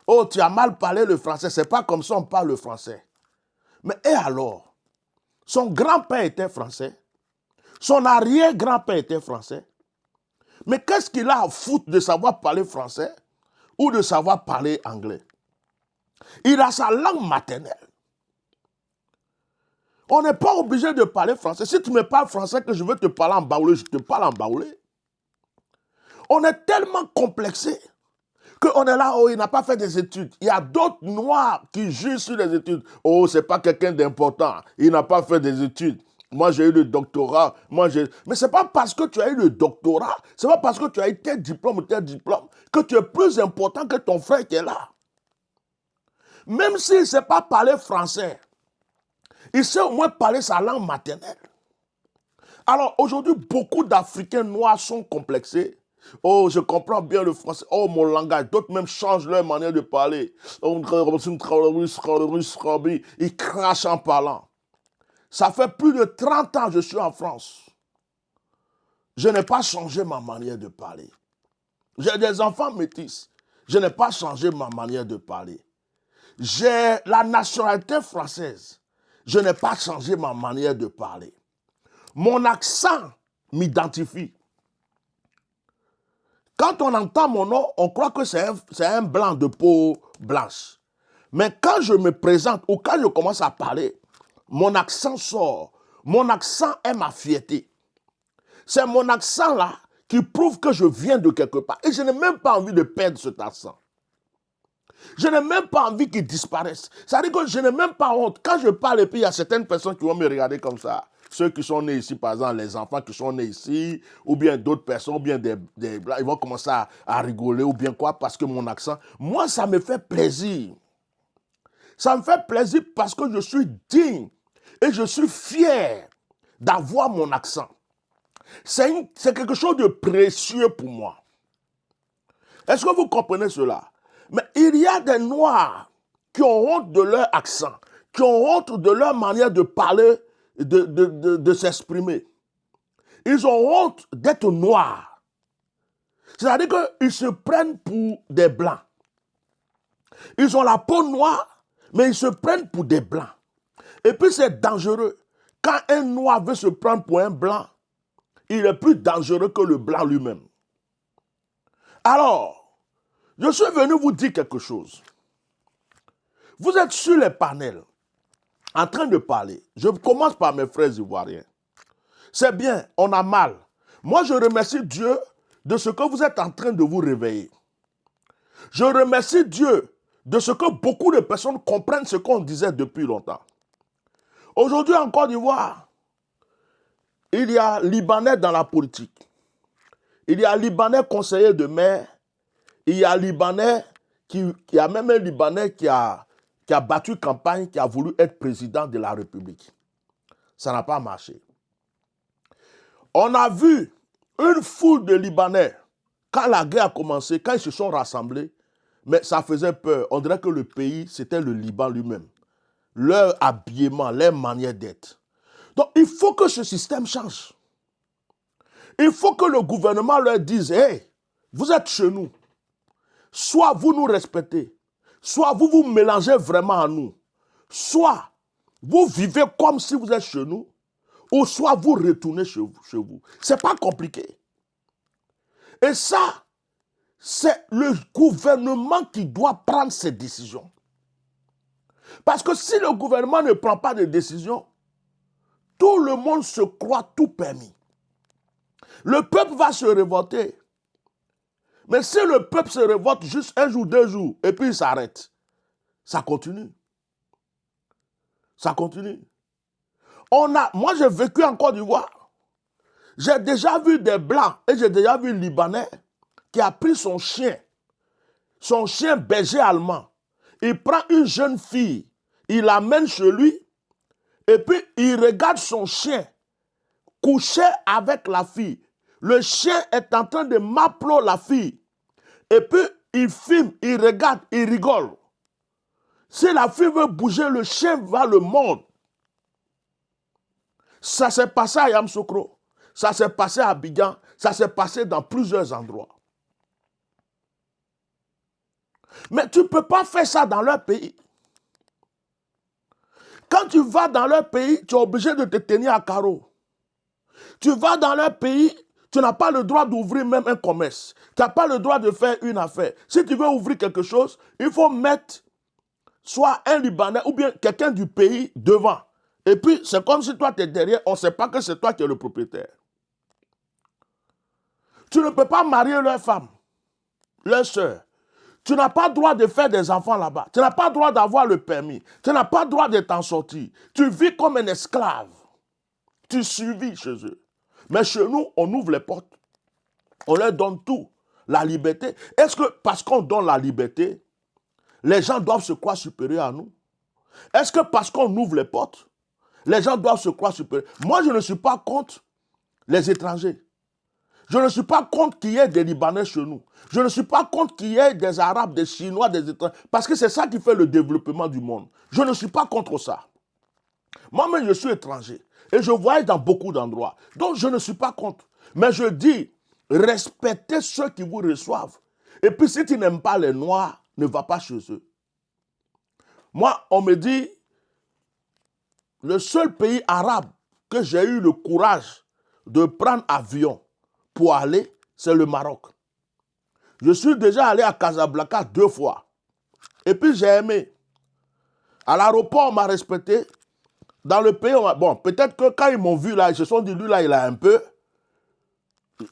Oh, tu as mal parlé le français. C'est pas comme ça on parle le français. » Mais et alors? Son grand-père était français. Son arrière-grand-père était français. Mais qu'est-ce qu'il a à foutre de savoir parler français ou de savoir parler anglais? Il a sa langue maternelle. On n'est pas obligé de parler français. Si tu me parles français que je veux te parler en baoulé, je te parle en baoulé. On est tellement complexé qu'on est là, oh, il n'a pas fait des études. Il y a d'autres noirs qui jugent sur les études. Oh, c'est pas quelqu'un d'important. Il n'a pas fait des études. Moi, j'ai eu le doctorat. Mais ce n'est pas parce que tu as eu le doctorat, ce n'est pas parce que tu as eu tel diplôme ou tel diplôme que tu es plus important que ton frère qui est là. Même s'il ne sait pas parler français, il sait au moins parler sa langue maternelle. Alors aujourd'hui, beaucoup d'Africains noirs sont complexés. Oh, je comprends bien le français. Oh, mon langage. D'autres même changent leur manière de parler. Ils crachent en parlant. Ça fait plus de 30 ans que je suis en France. Je n'ai pas changé ma manière de parler. J'ai des enfants métis. Je n'ai pas changé ma manière de parler. J'ai la nationalité française. Je n'ai pas changé ma manière de parler. Mon accent m'identifie. Quand on entend mon nom, on croit que c'est un blanc de peau blanche. Mais quand je me présente ou quand je commence à parler, mon accent sort. Mon accent est ma fierté. C'est mon accent là qui prouve que je viens de quelque part. Et je n'ai même pas envie de perdre cet accent. Je n'ai même pas envie qu'il disparaisse. C'est-à-dire que je n'ai même pas honte. Quand je parle et puis il y a certaines personnes qui vont me regarder comme ça. Ceux qui sont nés ici, par exemple, les enfants qui sont nés ici, ou bien d'autres personnes, ou bien des blancs, ils vont commencer à rigoler, ou bien quoi, parce que mon accent, moi, ça me fait plaisir. Ça me fait plaisir parce que je suis digne et je suis fier d'avoir mon accent. C'est quelque chose de précieux pour moi. Est-ce que vous comprenez cela? Mais il y a des Noirs qui ont honte de leur accent, qui ont honte de leur manière de parler, de s'exprimer. Ils ont honte d'être noirs. C'est-à-dire qu'ils se prennent pour des blancs. Ils ont la peau noire, mais ils se prennent pour des blancs. Et puis c'est dangereux. Quand un noir veut se prendre pour un blanc, il est plus dangereux que le blanc lui-même. Alors, je suis venu vous dire quelque chose. Vous êtes sur les panels, en train de parler. Je commence par mes frères ivoiriens. C'est bien, on a mal. Moi, je remercie Dieu de ce que vous êtes en train de vous réveiller. Je remercie Dieu de ce que beaucoup de personnes comprennent ce qu'on disait depuis longtemps. Aujourd'hui, en Côte d'Ivoire, il y a Libanais dans la politique. Il y a Libanais conseiller de maire. Il y a Libanais, il y a même un Libanais qui a battu campagne, qui a voulu être président de la République. Ça n'a pas marché. On a vu une foule de Libanais, quand la guerre a commencé, quand ils se sont rassemblés, mais ça faisait peur. On dirait que le pays, c'était le Liban lui-même. Leur habillement, leur manière d'être. Donc, il faut que ce système change. Il faut que le gouvernement leur dise, hey, vous êtes chez nous. Soit vous nous respectez, soit vous vous mélangez vraiment à nous. Soit vous vivez comme si vous êtes chez nous, ou soit vous retournez chez vous. Ce n'est pas compliqué. Et ça, c'est le gouvernement qui doit prendre ces décisions. Parce que si le gouvernement ne prend pas de décision, tout le monde se croit tout permis. Le peuple va se révolter. Mais si le peuple se révolte juste un jour, 2 jours, et puis il s'arrête, ça continue. Ça continue. Moi, j'ai vécu en Côte d'Ivoire. J'ai déjà vu des Blancs et j'ai déjà vu un Libanais qui a pris son chien berger allemand. Il prend une jeune fille, il l'amène chez lui, et puis il regarde son chien coucher avec la fille. Le chien est en train de m'appeler la fille. Et puis il filme, il regarde, il rigole. Si la fille veut bouger, le chien va le mordre. Ça s'est passé à Yamoussoukro, ça s'est passé à Abidjan, ça s'est passé dans plusieurs endroits. Mais tu ne peux pas faire ça dans leur pays. Quand tu vas dans leur pays, tu es obligé de te tenir à carreau. Tu vas dans leur pays, tu n'as pas le droit d'ouvrir même un commerce. Tu n'as pas le droit de faire une affaire. Si tu veux ouvrir quelque chose, il faut mettre soit un Libanais ou bien quelqu'un du pays devant. Et puis, c'est comme si toi, tu es derrière, on ne sait pas que c'est toi qui es le propriétaire. Tu ne peux pas marier leur femme, leur soeur. Tu n'as pas le droit de faire des enfants là-bas. Tu n'as pas le droit d'avoir le permis. Tu n'as pas le droit de t'en sortir. Tu vis comme un esclave. Tu survis chez eux. Mais chez nous, on ouvre les portes. On leur donne tout. La liberté. Est-ce que parce qu'on donne la liberté, les gens doivent se croire supérieurs à nous? Est-ce que parce qu'on ouvre les portes, les gens doivent se croire supérieurs? Moi, je ne suis pas contre les étrangers. Je ne suis pas contre qu'il y ait des Libanais chez nous. Je ne suis pas contre qu'il y ait des Arabes, des Chinois, des étrangers. Parce que c'est ça qui fait le développement du monde. Je ne suis pas contre ça. Moi-même, je suis étranger. Et je voyage dans beaucoup d'endroits. Donc, je ne suis pas contre. Mais je dis, respectez ceux qui vous reçoivent. Et puis, si tu n'aimes pas les Noirs, ne va pas chez eux. Moi, on me dit, le seul pays arabe que j'ai eu le courage de prendre avion pour aller, c'est le Maroc. Je suis déjà allé à Casablanca 2 fois. Et puis j'ai aimé. À l'aéroport, on m'a respecté. Dans le pays, bon, peut-être que quand ils m'ont vu là, ils se sont dit, lui là, il a un peu.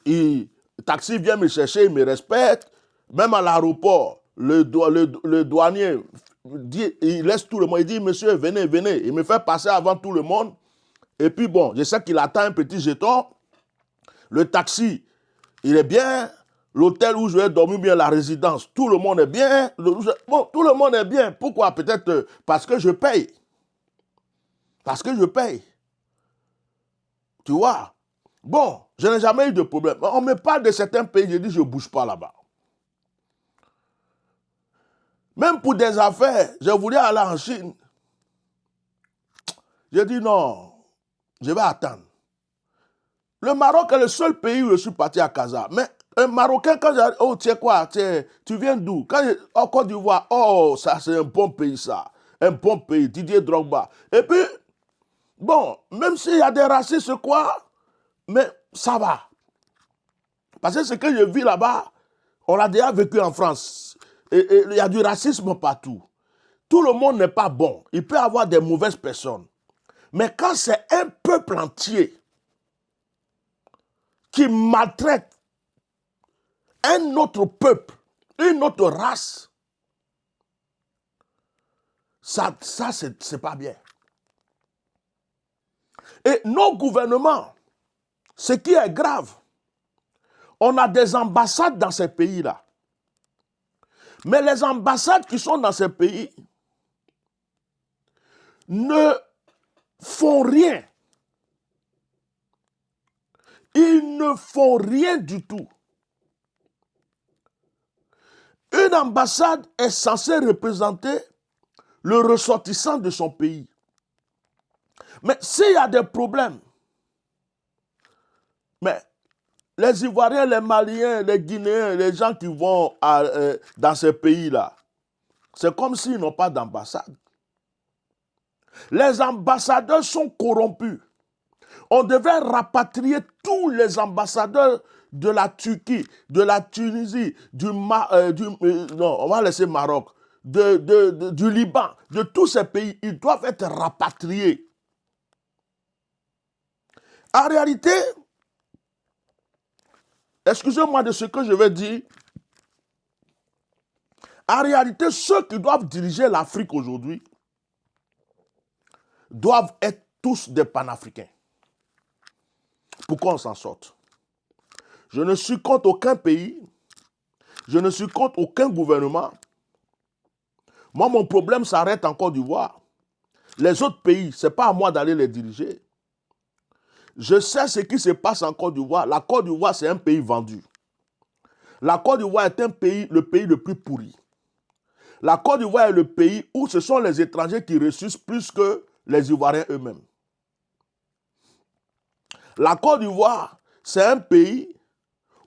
Le taxi vient me chercher, il me respecte. Même à l'aéroport, le douanier, il laisse tout le monde. Il dit, monsieur, venez, venez. Il me fait passer avant tout le monde. Et puis bon, je sais qu'il attend un petit jeton. Le taxi, il est bien. L'hôtel où je vais dormir, bien la résidence, tout le monde est bien. Bon, tout le monde est bien. Pourquoi? Peut-être parce que je paye. Parce que je paye. Tu vois? Bon, je n'ai jamais eu de problème. On me parle de certains pays, je dis je ne bouge pas là-bas. Même pour des affaires, je voulais aller en Chine. J'ai dit non, je vais attendre. Le Maroc est le seul pays où je suis parti à Casa. Mais un Marocain, quand j'ai dit, oh, tu sais quoi, tu viens d'où? Quand en Côte d'Ivoire, oh, ça c'est un bon pays ça. Un bon pays, Didier Drogba. Et puis, bon, même s'il y a des racistes, quoi, mais ça va. Parce que ce que je vis là-bas, on l'a déjà vécu en France. Et il y a du racisme partout. Tout le monde n'est pas bon. Il peut y avoir des mauvaises personnes. Mais quand c'est un peuple entier qui maltraite un autre peuple, une autre race, Ça c'est pas bien. Et nos gouvernements, ce qui est grave, on a des ambassades dans ces pays-là. Mais les ambassades qui sont dans ces pays ne font rien. Ils ne font rien du tout. Une ambassade est censée représenter le ressortissant de son pays. Mais s'il y a des problèmes, mais les Ivoiriens, les Maliens, les Guinéens, les gens qui vont dans ces pays-là, c'est comme s'ils n'ont pas d'ambassade. Les ambassadeurs sont corrompus. On devrait rapatrier tous les ambassadeurs de la Turquie, de la Tunisie, non, on va laisser Maroc, du Liban, de tous ces pays. Ils doivent être rapatriés. En réalité, excusez-moi de ce que je vais dire, en réalité, ceux qui doivent diriger l'Afrique aujourd'hui doivent être tous des panafricains. Pour qu'on s'en sorte. Je ne suis contre aucun pays, je ne suis contre aucun gouvernement. Moi, mon problème s'arrête en Côte d'Ivoire. Les autres pays, ce n'est pas à moi d'aller les diriger. Je sais ce qui se passe en Côte d'Ivoire. La Côte d'Ivoire, c'est un pays vendu. La Côte d'Ivoire est le pays le plus pourri. La Côte d'Ivoire est le pays où ce sont les étrangers qui ressuscitent plus que les Ivoiriens eux-mêmes. La Côte d'Ivoire, c'est un pays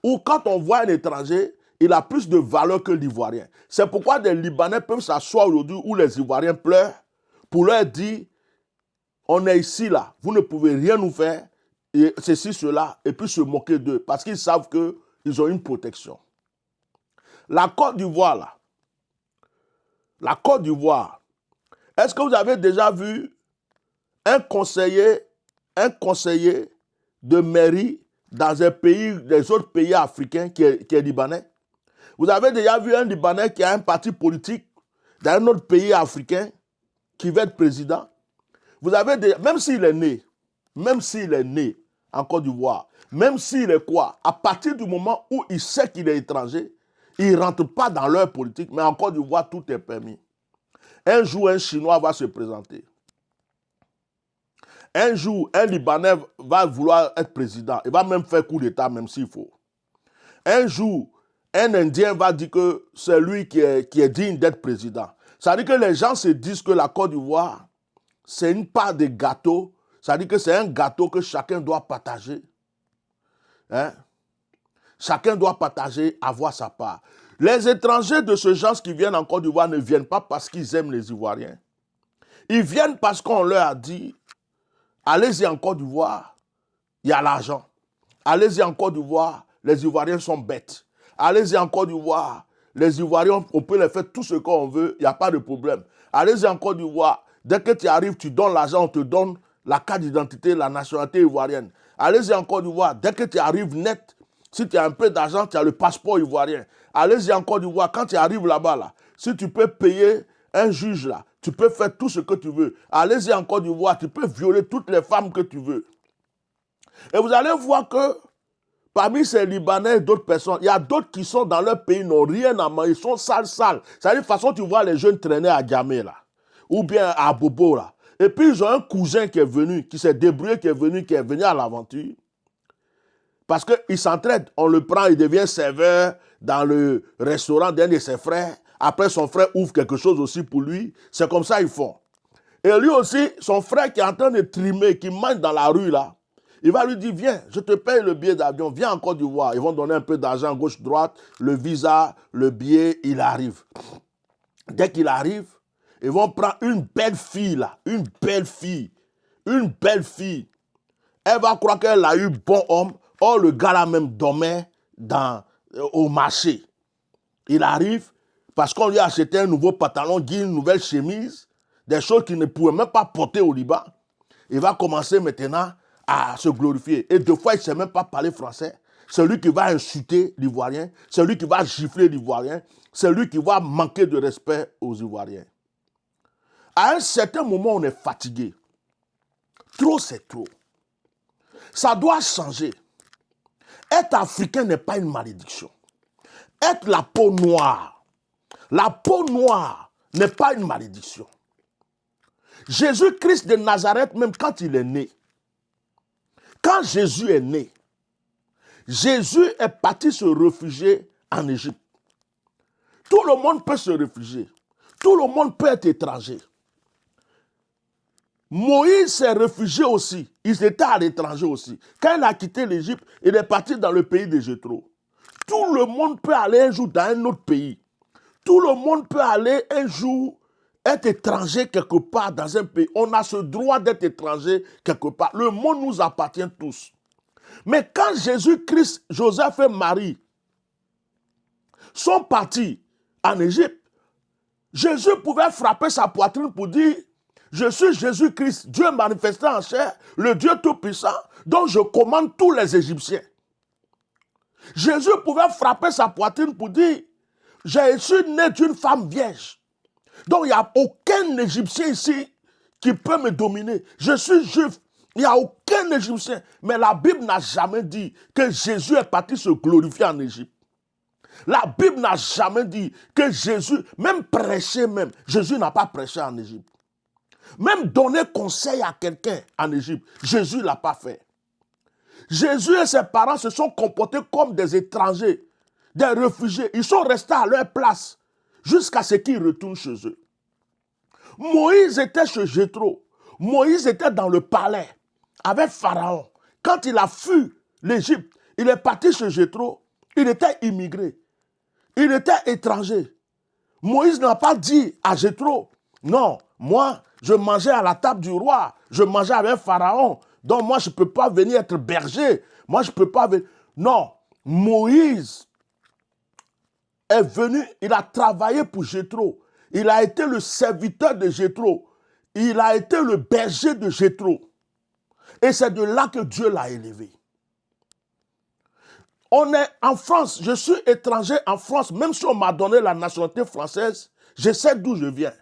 où quand on voit un étranger, il a plus de valeur que l'Ivoirien. C'est pourquoi des Libanais peuvent s'asseoir aujourd'hui où les Ivoiriens pleurent pour leur dire, on est ici là, vous ne pouvez rien nous faire, et ceci, cela, et puis se moquer d'eux, parce qu'ils savent qu'ils ont une protection. La Côte d'Ivoire là, la Côte d'Ivoire, est-ce que vous avez déjà vu un conseiller de mairie dans un pays, des autres pays africains qui est libanais? Vous avez déjà vu un Libanais qui a un parti politique dans un autre pays africain qui veut être président? Vous avez déjà, même s'il est né en Côte d'Ivoire, même s'il est quoi, à partir du moment où il sait qu'il est étranger, il ne rentre pas dans leur politique, mais en Côte d'Ivoire, tout est permis. Un jour, un Chinois va se présenter. Un jour, un Libanais va vouloir être président. Il va même faire coup d'État, même s'il faut. Un jour, un Indien va dire que c'est lui qui est digne d'être président. Ça veut dire que les gens se disent que la Côte d'Ivoire, c'est une part de gâteau. Ça veut dire que c'est un gâteau que chacun doit partager. Hein? Chacun doit partager, avoir sa part. Les étrangers de ce genre qui viennent en Côte d'Ivoire ne viennent pas parce qu'ils aiment les Ivoiriens. Ils viennent parce qu'on leur a dit, allez-y en Côte d'Ivoire, il y a l'argent. Allez-y en Côte d'Ivoire, les Ivoiriens sont bêtes. Allez-y en Côte d'Ivoire, les Ivoiriens, on peut les faire tout ce qu'on veut, il n'y a pas de problème. Allez-y en Côte d'Ivoire, dès que tu arrives, tu donnes l'argent, on te donne la carte d'identité, la nationalité ivoirienne. Allez-y en Côte d'Ivoire, dès que tu arrives net, si tu as un peu d'argent, tu as le passeport ivoirien. Allez-y en Côte d'Ivoire, quand tu arrives là-bas, là, si tu peux payer un juge là, tu peux faire tout ce que tu veux. Allez-y en Côte d'Ivoire, tu peux violer toutes les femmes que tu veux. Et vous allez voir que parmi ces Libanais et d'autres personnes, il y a d'autres qui sont dans leur pays, n'ont rien à manger, ils sont sales. C'est-à-dire, de toute façon, tu vois les jeunes traîner à Djamé, là, ou bien à Bobo, là. Et puis, ils ont un cousin qui est venu, qui s'est débrouillé, qui est venu à l'aventure. Parce qu'il s'entraide. On le prend, il devient serveur dans le restaurant d'un de ses frères. Après, son frère ouvre quelque chose aussi pour lui. C'est comme ça qu'ils font. Et lui aussi, son frère qui est en train de trimer, qui mange dans la rue, là, il va lui dire, viens, je te paye le billet d'avion, viens en Côte d'Ivoire. Ils vont donner un peu d'argent gauche-droite, le visa, le billet, il arrive. Dès qu'il arrive, ils vont prendre une belle fille, là, une belle fille. Elle va croire qu'elle a eu bon homme. Or, le gars là même dormait au marché. Il arrive parce qu'on lui a acheté un nouveau pantalon, une nouvelle chemise, des choses qu'il ne pouvait même pas porter au Liban. Il va commencer maintenant à se glorifier. Et deux fois, il ne sait même pas parler français. C'est lui qui va insulter l'Ivoirien. C'est lui qui va gifler l'Ivoirien. C'est lui qui va manquer de respect aux Ivoiriens. À un certain moment, on est fatigué. Trop, c'est trop. Ça doit changer. Être africain n'est pas une malédiction. Être la peau noire n'est pas une malédiction. Jésus-Christ de Nazareth, même quand il est né, quand Jésus est né, Jésus est parti se réfugier en Égypte. Tout le monde peut se réfugier. Tout le monde peut être étranger. Moïse s'est réfugié aussi. Il était à l'étranger aussi. Quand il a quitté l'Égypte, il est parti dans le pays de Jéthro. Tout le monde peut aller un jour dans un autre pays. Tout le monde peut aller un jour être étranger quelque part dans un pays. On a ce droit d'être étranger quelque part. Le monde nous appartient tous. Mais quand Jésus-Christ, Joseph et Marie sont partis en Égypte, Jésus pouvait frapper sa poitrine pour dire « Je suis Jésus-Christ, Dieu manifesté en chair, le Dieu Tout-Puissant, dont je commande tous les Égyptiens. » Jésus pouvait frapper sa poitrine pour dire « Je suis né d'une femme vierge. Donc il n'y a aucun Égyptien ici qui peut me dominer. Je suis juif. Il n'y a aucun Égyptien. » Mais la Bible n'a jamais dit que Jésus est parti se glorifier en Égypte. La Bible n'a jamais dit que Jésus, même prêcher même, Jésus n'a pas prêché en Égypte. Même donner conseil à quelqu'un en Égypte, Jésus ne l'a pas fait. Jésus et ses parents se sont comportés comme des étrangers, des réfugiés. Ils sont restés à leur place jusqu'à ce qu'ils retournent chez eux. Moïse était chez Jéthro. Moïse était dans le palais avec Pharaon. Quand il a fui l'Égypte, il est parti chez Jéthro. Il était immigré. Il était étranger. Moïse n'a pas dit à Jéthro, non, moi, je mangeais à la table du roi. Je mangeais avec Pharaon. Donc moi, je ne peux pas venir être berger. Moi, je ne peux pas venir. Non, Moïse est venu, il a travaillé pour Jéthro. Il a été le serviteur de Jéthro. Il a été le berger de Jéthro. Et c'est de là que Dieu l'a élevé. On est en France, je suis étranger en France, même si on m'a donné la nationalité française, je sais d'où je viens.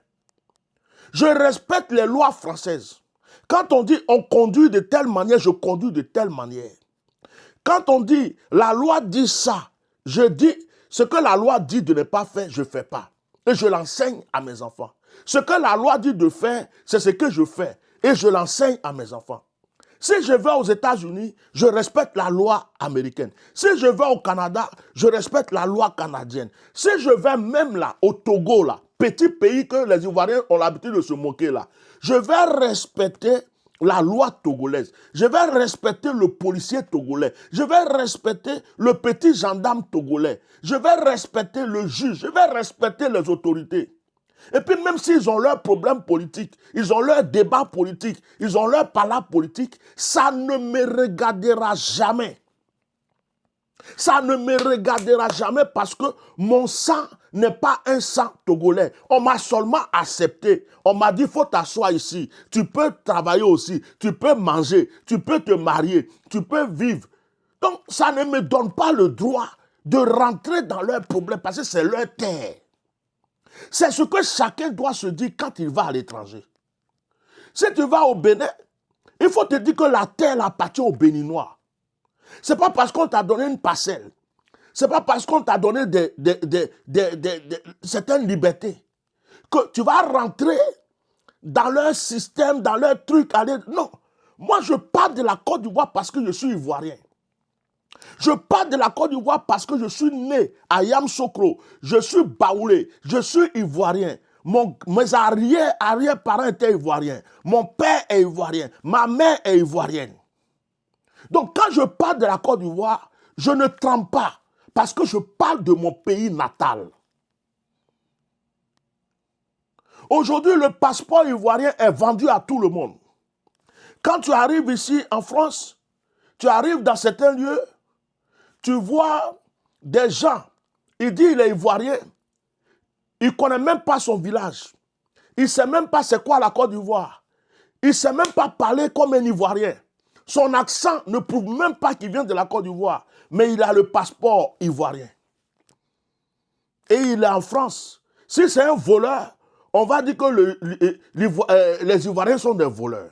Je respecte les lois françaises. Quand on dit on conduit de telle manière, je conduis de telle manière. Quand on dit la loi dit ça, je dis ce que la loi dit de ne pas faire, je ne fais pas. Et je l'enseigne à mes enfants. Ce que la loi dit de faire, c'est ce que je fais. Et je l'enseigne à mes enfants. Si je vais aux États-Unis, je respecte la loi américaine. Si je vais au Canada, je respecte la loi canadienne. Si je vais même là, au Togo, là, petit pays que les Ivoiriens ont l'habitude de se moquer là, je vais respecter la loi togolaise. Je vais respecter le policier togolais. Je vais respecter le petit gendarme togolais. Je vais respecter le juge. Je vais respecter les autorités. Et puis même s'ils ont leurs problèmes politiques, ils ont leurs débats politiques, ils ont leurs palabres politiques, ça ne me regardera jamais. Ça ne me regardera jamais parce que mon sang n'est pas un sang togolais. On m'a seulement accepté. On m'a dit, il faut t'asseoir ici. Tu peux travailler aussi. Tu peux manger. Tu peux te marier. Tu peux vivre. Donc, ça ne me donne pas le droit de rentrer dans leurs problèmes parce que c'est leur terre. C'est ce que chacun doit se dire quand il va à l'étranger. Si tu vas au Bénin, il faut te dire que la terre appartient aux Béninois. Ce n'est pas parce qu'on t'a donné une parcelle. Ce n'est pas parce qu'on t'a donné certaines libertés que tu vas rentrer dans leur système, dans leur truc. Non. Moi, je parle de la Côte d'Ivoire parce que je suis ivoirien. Je parle de la Côte d'Ivoire parce que je suis né à Yamoussoukro. Je suis baoulé. Je suis ivoirien. Mes arrière-parents étaient ivoiriens. Mon père est ivoirien. Ma mère est ivoirienne. Donc quand je parle de la Côte d'Ivoire, je ne tremble pas parce que je parle de mon pays natal. Aujourd'hui, le passeport ivoirien est vendu à tout le monde. Quand tu arrives ici en France, tu arrives dans certains lieux, tu vois des gens, il dit il est ivoirien, il ne connaît même pas son village. Il ne sait même pas c'est quoi la Côte d'Ivoire. Il ne sait même pas parler comme un ivoirien. Son accent ne prouve même pas qu'il vient de la Côte d'Ivoire, mais il a le passeport ivoirien. Et il est en France. Si c'est un voleur, on va dire que les Ivoiriens sont des voleurs.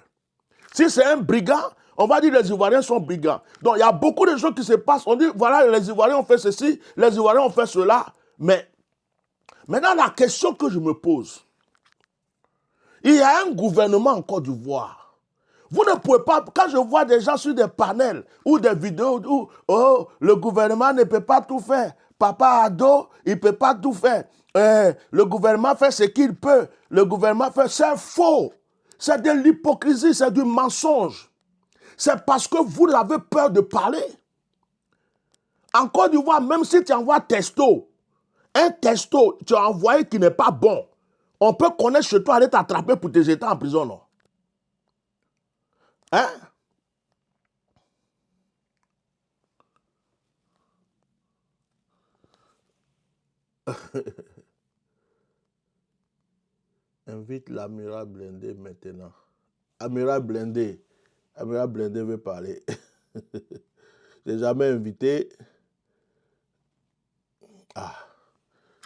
Si c'est un brigand, on va dire que les Ivoiriens sont brigands. Donc il y a beaucoup de choses qui se passent. On dit, voilà, les Ivoiriens ont fait ceci, les Ivoiriens ont fait cela. Mais maintenant, la question que je me pose, il y a un gouvernement en Côte d'Ivoire. Vous ne pouvez pas, quand je vois des gens sur des panels ou des vidéos où oh, le gouvernement ne peut pas tout faire, Papa Ado, il ne peut pas tout faire. Le gouvernement fait ce qu'il peut. Le gouvernement fait, c'est faux. C'est de l'hypocrisie, c'est du mensonge. C'est parce que vous avez peur de parler. En Côte d'Ivoire, même si tu envoies un texto, tu as envoyé qui n'est pas bon, on peut connaître chez toi, aller t'attraper pour te jeter en prison, non? Hein? Invite l'amiral Blindé maintenant. Amiral Blindé veut parler. Je n'ai jamais invité. Ah,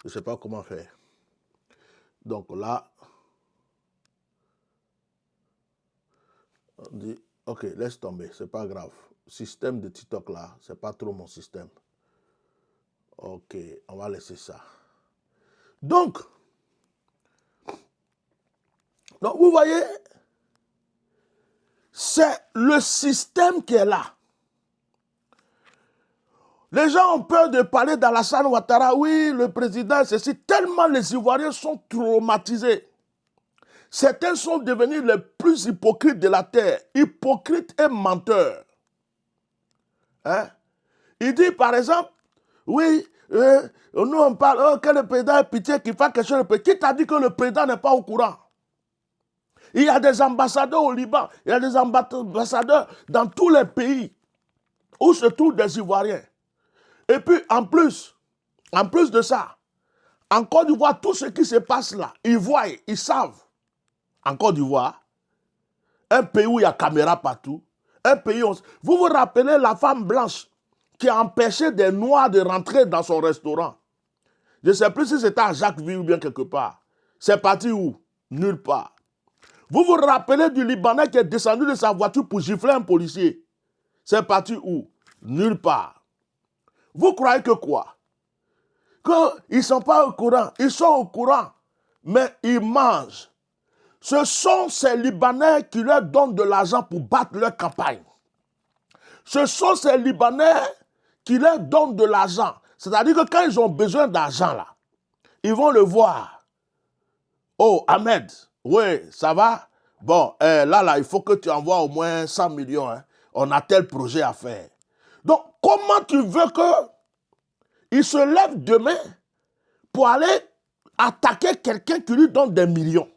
je ne sais pas comment faire. Donc là, on dit, ok, laisse tomber, c'est pas grave. Système de TikTok là, c'est pas trop mon système. Ok, on va laisser ça. Donc vous voyez, c'est le système qui est là. Les gens ont peur de parler d'Alassane Ouattara. Oui, le président, ceci. Tellement les Ivoiriens sont traumatisés. Certains sont devenus les plus hypocrites de la terre. Hypocrites et menteurs. Hein? Il dit, par exemple, oui, nous on parle, que le président ait pitié qu'il fasse quelque chose. Qui t'a dit que le président n'est pas au courant? Il y a des ambassadeurs au Liban, il y a des ambassadeurs dans tous les pays où se trouvent des Ivoiriens. Et puis, en plus de ça, en Côte d'Ivoire, tout ce qui se passe là, ils voient, ils savent. En Côte d'Ivoire, un pays où il y a caméra partout, un pays où... Vous vous rappelez la femme blanche qui a empêché des Noirs de rentrer dans son restaurant? Je ne sais plus si c'était à Jacquesville ou bien quelque part. C'est parti où? Nulle part. Vous vous rappelez du Libanais qui est descendu de sa voiture pour gifler un policier? C'est parti où? Nulle part. Vous croyez que quoi? Qu'ils ne sont pas au courant. Ils sont au courant, mais ils mangent. Ce sont ces Libanais qui leur donnent de l'argent pour battre leur campagne. Ce sont ces Libanais qui leur donnent de l'argent. C'est-à-dire que quand ils ont besoin d'argent, là, ils vont le voir. Oh, Ahmed, oui, ça va? Bon, là, il faut que tu envoies au moins 100 millions. Hein. On a tel projet à faire. Donc, comment tu veux qu'il se lève demain pour aller attaquer quelqu'un qui lui donne des millions?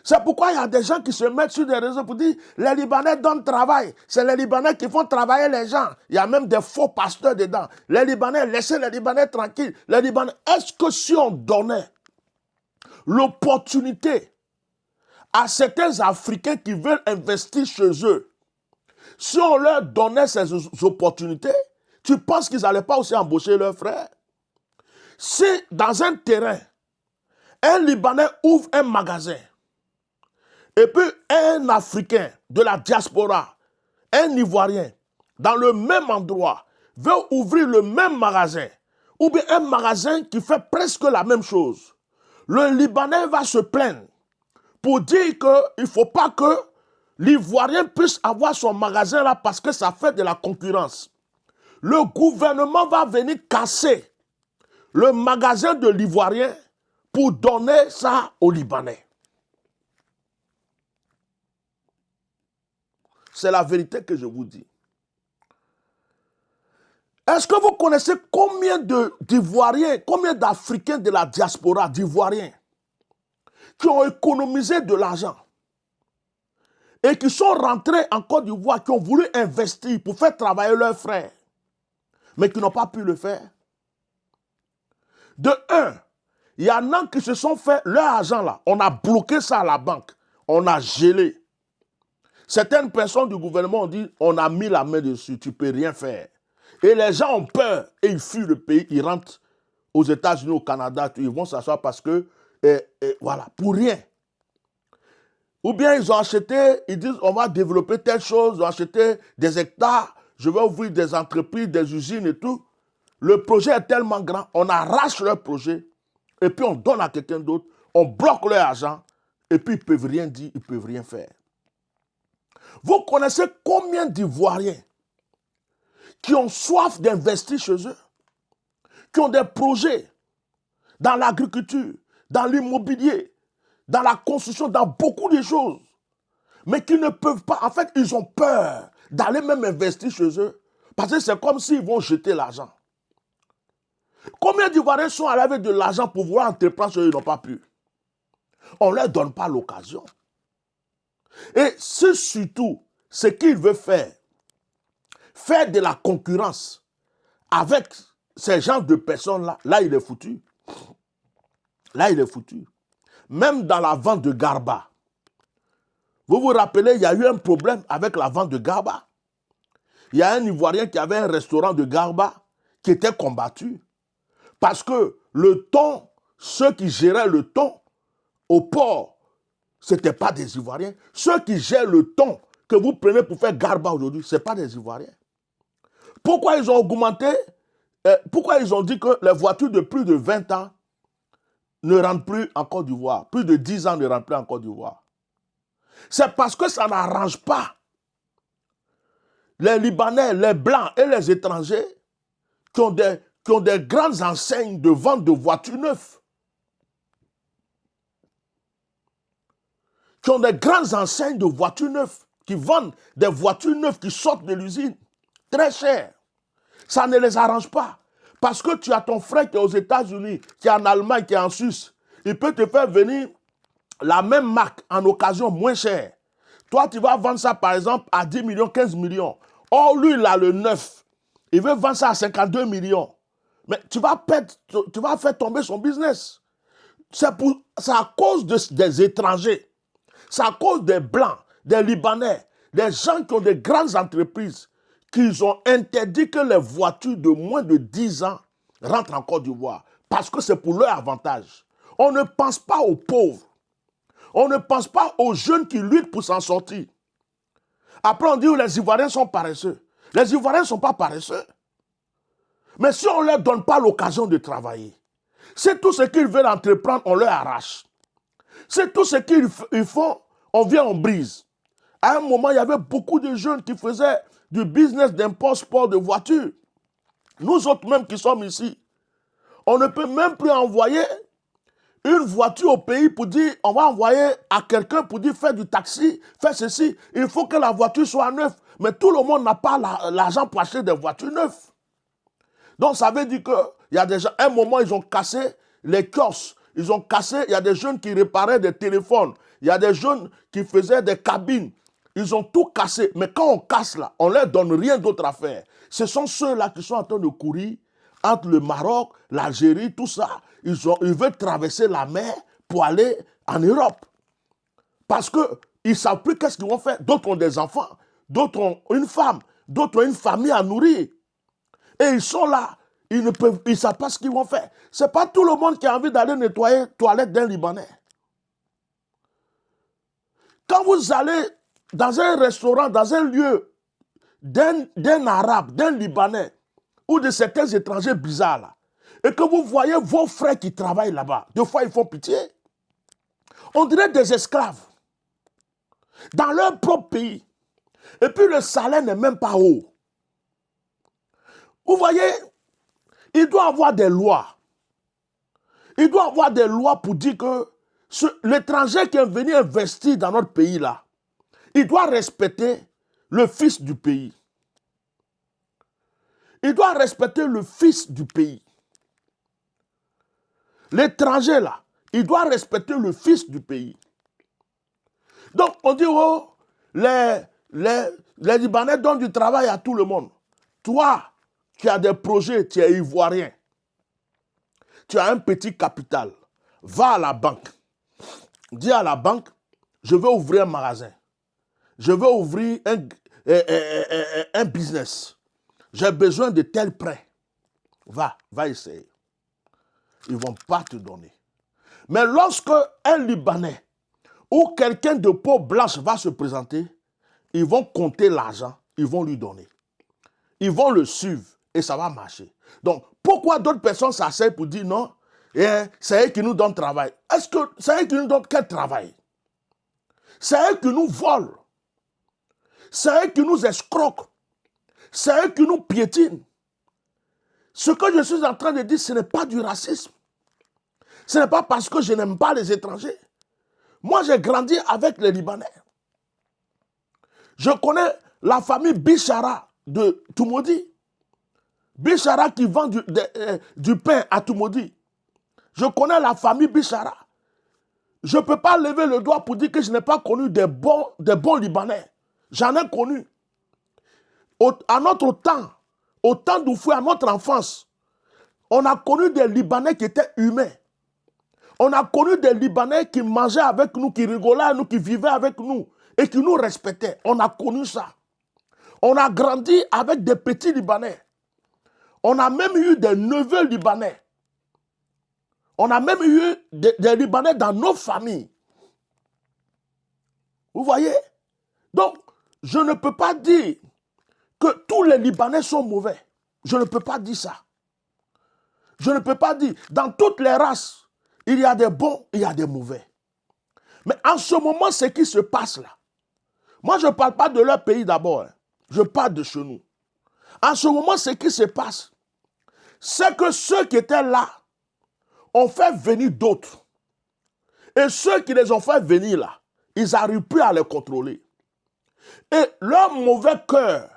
C'est pourquoi il y a des gens qui se mettent sur des réseaux pour dire les Libanais donnent travail. C'est les Libanais qui font travailler les gens. Il y a même des faux pasteurs dedans. Les Libanais, laissez les Libanais tranquilles. Les Libanais, est-ce que si on donnait l'opportunité à certains Africains qui veulent investir chez eux, si on leur donnait ces opportunités, tu penses qu'ils n'allaient pas aussi embaucher leurs frères? Si dans un terrain, un Libanais ouvre un magasin, et puis un Africain de la diaspora, un Ivoirien, dans le même endroit, veut ouvrir le même magasin, ou bien un magasin qui fait presque la même chose, le Libanais va se plaindre pour dire qu'il ne faut pas que l'Ivoirien puisse avoir son magasin là parce que ça fait de la concurrence. Le gouvernement va venir casser le magasin de l'Ivoirien pour donner ça aux Libanais. C'est la vérité que je vous dis. Est-ce que vous connaissez combien d'Ivoiriens, combien d'Africains de la diaspora, d'Ivoiriens, qui ont économisé de l'argent et qui sont rentrés en Côte d'Ivoire, qui ont voulu investir pour faire travailler leurs frères, mais qui n'ont pas pu le faire? De un, il y en a qui se sont fait leur argent là. On a bloqué ça à la banque. On a gelé. Certaines personnes du gouvernement ont dit, on a mis la main dessus, tu ne peux rien faire. Et les gens ont peur et ils fuient le pays, ils rentrent aux États-Unis, au Canada, ils vont s'asseoir parce que, voilà, pour rien. Ou bien ils ont acheté, ils disent on va développer telle chose, ils ont acheté des hectares, je vais ouvrir des entreprises, des usines et tout. Le projet est tellement grand, on arrache leur projet et puis on donne à quelqu'un d'autre, on bloque leur argent et puis ils ne peuvent rien dire, ils ne peuvent rien faire. Vous connaissez combien d'Ivoiriens qui ont soif d'investir chez eux, qui ont des projets dans l'agriculture, dans l'immobilier, dans la construction, dans beaucoup de choses, mais qui ne peuvent pas, en fait, ils ont peur d'aller même investir chez eux, parce que c'est comme s'ils vont jeter l'argent. Combien d'Ivoiriens sont allés avec de l'argent pour vouloir entreprendre chez eux, ils n'ont pas pu. On ne leur donne pas l'occasion. Et c'est surtout ce qu'il veut faire de la concurrence avec ces genres de personnes-là, là il est foutu. Là il est foutu. Même dans la vente de Garba. Vous vous rappelez, il y a eu un problème avec la vente de Garba. Il y a un Ivoirien qui avait un restaurant de Garba qui était combattu. Parce que le thon, ceux qui géraient le thon au port, ce n'étaient pas des Ivoiriens. Ceux qui gèrent le thon que vous prenez pour faire Garba aujourd'hui, ce n'est pas des Ivoiriens. Pourquoi ils ont augmenté? Pourquoi ils ont dit que les voitures de plus de 20 ans ne rentrent plus en Côte d'Ivoire? Plus de 10 ans ne rentrent plus en Côte d'Ivoire. C'est parce que ça n'arrange pas les Libanais, les Blancs et les étrangers qui ont des grandes enseignes de vente de voitures neuves. Qui ont des grandes enseignes de voitures neuves, qui vendent des voitures neuves qui sortent de l'usine, très chères. Ça ne les arrange pas. Parce que tu as ton frère qui est aux États-Unis, qui est en Allemagne, qui est en Suisse. Il peut te faire venir la même marque en occasion moins chère. Toi, tu vas vendre ça, par exemple, à 10 millions, 15 millions. Or, lui, il a le 9. Il veut vendre ça à 52 millions. Mais tu vas faire tomber son business. C'est à cause des étrangers. C'est à cause des Blancs, des Libanais, des gens qui ont des grandes entreprises, qu'ils ont interdit que les voitures de moins de 10 ans rentrent en Côte d'Ivoire. Parce que c'est pour leur avantage. On ne pense pas aux pauvres. On ne pense pas aux jeunes qui luttent pour s'en sortir. Après, on dit que les Ivoiriens sont paresseux. Les Ivoiriens ne sont pas paresseux. Mais si on ne leur donne pas l'occasion de travailler, c'est tout ce qu'ils veulent entreprendre, on leur arrache. C'est tout ce qu'ils font, on vient en brise. À un moment, il y avait beaucoup de jeunes qui faisaient du business d'import-export de voitures. Nous autres même qui sommes ici, on ne peut même plus envoyer une voiture au pays pour dire, on va envoyer à quelqu'un pour dire, fais du taxi, fais ceci. Il faut que la voiture soit neuve. Mais tout le monde n'a pas l'argent pour acheter des voitures neuves. Donc ça veut dire qu'il y a des gens, à un moment, ils ont cassé les kiosques. Ils ont cassé, il y a des jeunes qui réparaient des téléphones. Il y a des jeunes qui faisaient des cabines. Ils ont tout cassé. Mais quand on casse là, on ne leur donne rien d'autre à faire. Ce sont ceux-là qui sont en train de courir entre le Maroc, l'Algérie, tout ça. Ils veulent traverser la mer pour aller en Europe. Parce qu'ils ne savent plus qu'est-ce qu'ils vont faire. D'autres ont des enfants, d'autres ont une femme, d'autres ont une famille à nourrir. Et ils sont là, ils ne savent pas ce qu'ils vont faire. Ce n'est pas tout le monde qui a envie d'aller nettoyer les toilettes d'un Libanais. Quand vous allez dans un restaurant, dans un lieu d'un Arabe, d'un Libanais, ou de certains étrangers bizarres, là, et que vous voyez vos frères qui travaillent là-bas, des fois ils font pitié. On dirait des esclaves dans leur propre pays. Et puis le salaire n'est même pas haut. Vous voyez, il doit y avoir des lois. Il doit y avoir des lois pour dire que l'étranger qui est venu investir dans notre pays là, il doit respecter le fils du pays. Il doit respecter le fils du pays. L'étranger là, il doit respecter le fils du pays. Donc on dit, oh, les Libanais donnent du travail à tout le monde. Toi, qui as des projets, tu es ivoirien. Tu as un petit capital. Va à la banque. Dis à la banque, je veux ouvrir un magasin. Je veux ouvrir un business. J'ai besoin de tel prêt. Va essayer. ils ne vont pas te donner. Mais lorsque un Libanais ou quelqu'un de peau blanche va se présenter, ils vont compter l'argent, ils vont lui donner. Ils vont le suivre et ça va marcher. Donc, pourquoi d'autres personnes s'asseyent pour dire non, c'est eux qui nous donnent travail? Est-ce que c'est eux qui nous donnent quel travail? C'est eux qui nous volent. C'est eux qui nous escroquent. C'est eux qui nous piétinent. Ce que je suis en train de dire, ce n'est pas du racisme. Ce n'est pas parce que je n'aime pas les étrangers. Moi, j'ai grandi avec les Libanais. Je connais la famille Bichara de Toumoudi. Bichara qui vend du pain à Toumoudi. Je connais la famille Bichara. Je ne peux pas lever le doigt pour dire que je n'ai pas connu des bons Libanais. J'en ai connu. À notre temps, au temps d'Oufoué, à notre enfance, on a connu des Libanais qui étaient humains. On a connu des Libanais qui mangeaient avec nous, qui rigolaient avec nous, qui vivaient avec nous et qui nous respectaient. On a connu ça. On a grandi avec des petits Libanais. On a même eu des neveux Libanais. On a même eu des Libanais dans nos familles. Vous voyez? Donc, je ne peux pas dire que tous les Libanais sont mauvais. Je ne peux pas dire ça. Je ne peux pas dire. Dans toutes les races, il y a des bons, il y a des mauvais. Mais en ce moment, ce qui se passe là, moi je ne parle pas de leur pays d'abord. Je parle de chez nous. En ce moment, ce qui se passe, c'est que ceux qui étaient là ont fait venir d'autres. Et ceux qui les ont fait venir là, ils n'arrivent plus à les contrôler. Et leur mauvais cœur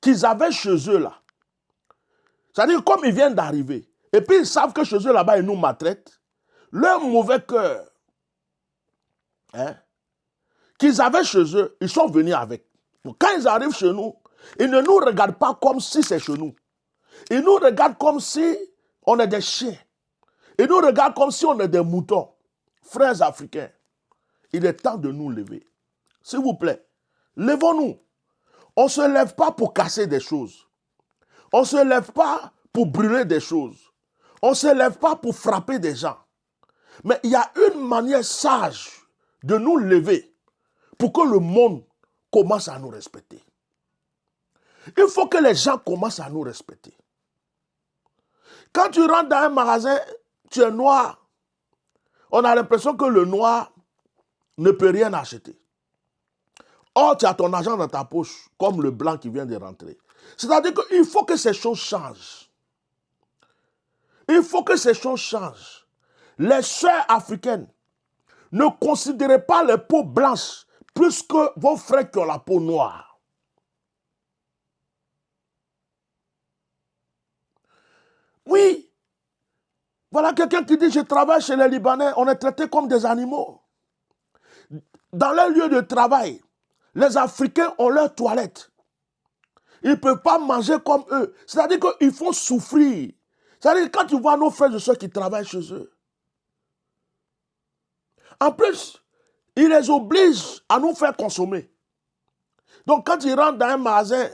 qu'ils avaient chez eux là, c'est-à-dire comme ils viennent d'arriver, et puis ils savent que chez eux là-bas, ils nous maltraitent, leur mauvais cœur qu'ils avaient chez eux, ils sont venus avec. Donc, quand ils arrivent chez nous, ils ne nous regardent pas comme si c'est chez nous. Ils nous regardent comme si on est des chiens. Ils nous regardent comme si on est des moutons. Frères africains, il est temps de nous lever. S'il vous plaît, levons-nous. On ne se lève pas pour casser des choses. On ne se lève pas pour brûler des choses. On ne se lève pas pour frapper des gens. Mais il y a une manière sage de nous lever pour que le monde commence à nous respecter. Il faut que les gens commencent à nous respecter. Quand tu rentres dans un magasin, tu es noir. On a l'impression que le noir ne peut rien acheter. Or, tu as ton argent dans ta poche, comme le blanc qui vient de rentrer. C'est-à-dire qu'il faut que ces choses changent. Il faut que ces choses changent. Les sœurs africaines, ne considérez pas les peaux blanches plus que vos frères qui ont la peau noire. Oui. Voilà quelqu'un qui dit, je travaille chez les Libanais, on est traités comme des animaux. Dans leur lieu de travail, les Africains ont leur toilette. Ils ne peuvent pas manger comme eux. C'est-à-dire qu'ils font souffrir. C'est-à-dire que quand tu vois nos frères et soeurs qui travaillent chez eux, en plus, ils les obligent à nous faire consommer. Donc quand ils rentrent dans un magasin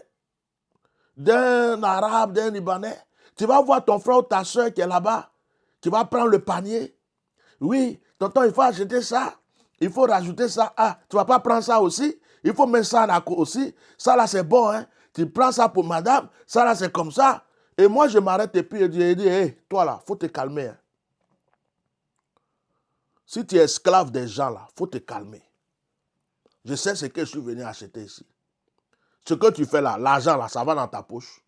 d'un Arabe, d'un Libanais, tu vas voir ton frère ou ta soeur qui est là-bas, qui va prendre le panier. Oui, tonton, il faut acheter ça. Il faut rajouter ça. Ah, tu ne vas pas prendre ça aussi. Il faut mettre ça là aussi. Ça là, c'est bon. Hein? Tu prends ça pour madame. Ça là, c'est comme ça. Et moi, je m'arrête et puis je dis, hey, toi là, il faut te calmer. Hein? Si tu es esclave des gens là, il faut te calmer. Je sais ce que je suis venu acheter ici. Ce que tu fais là, l'argent là, ça va dans ta poche.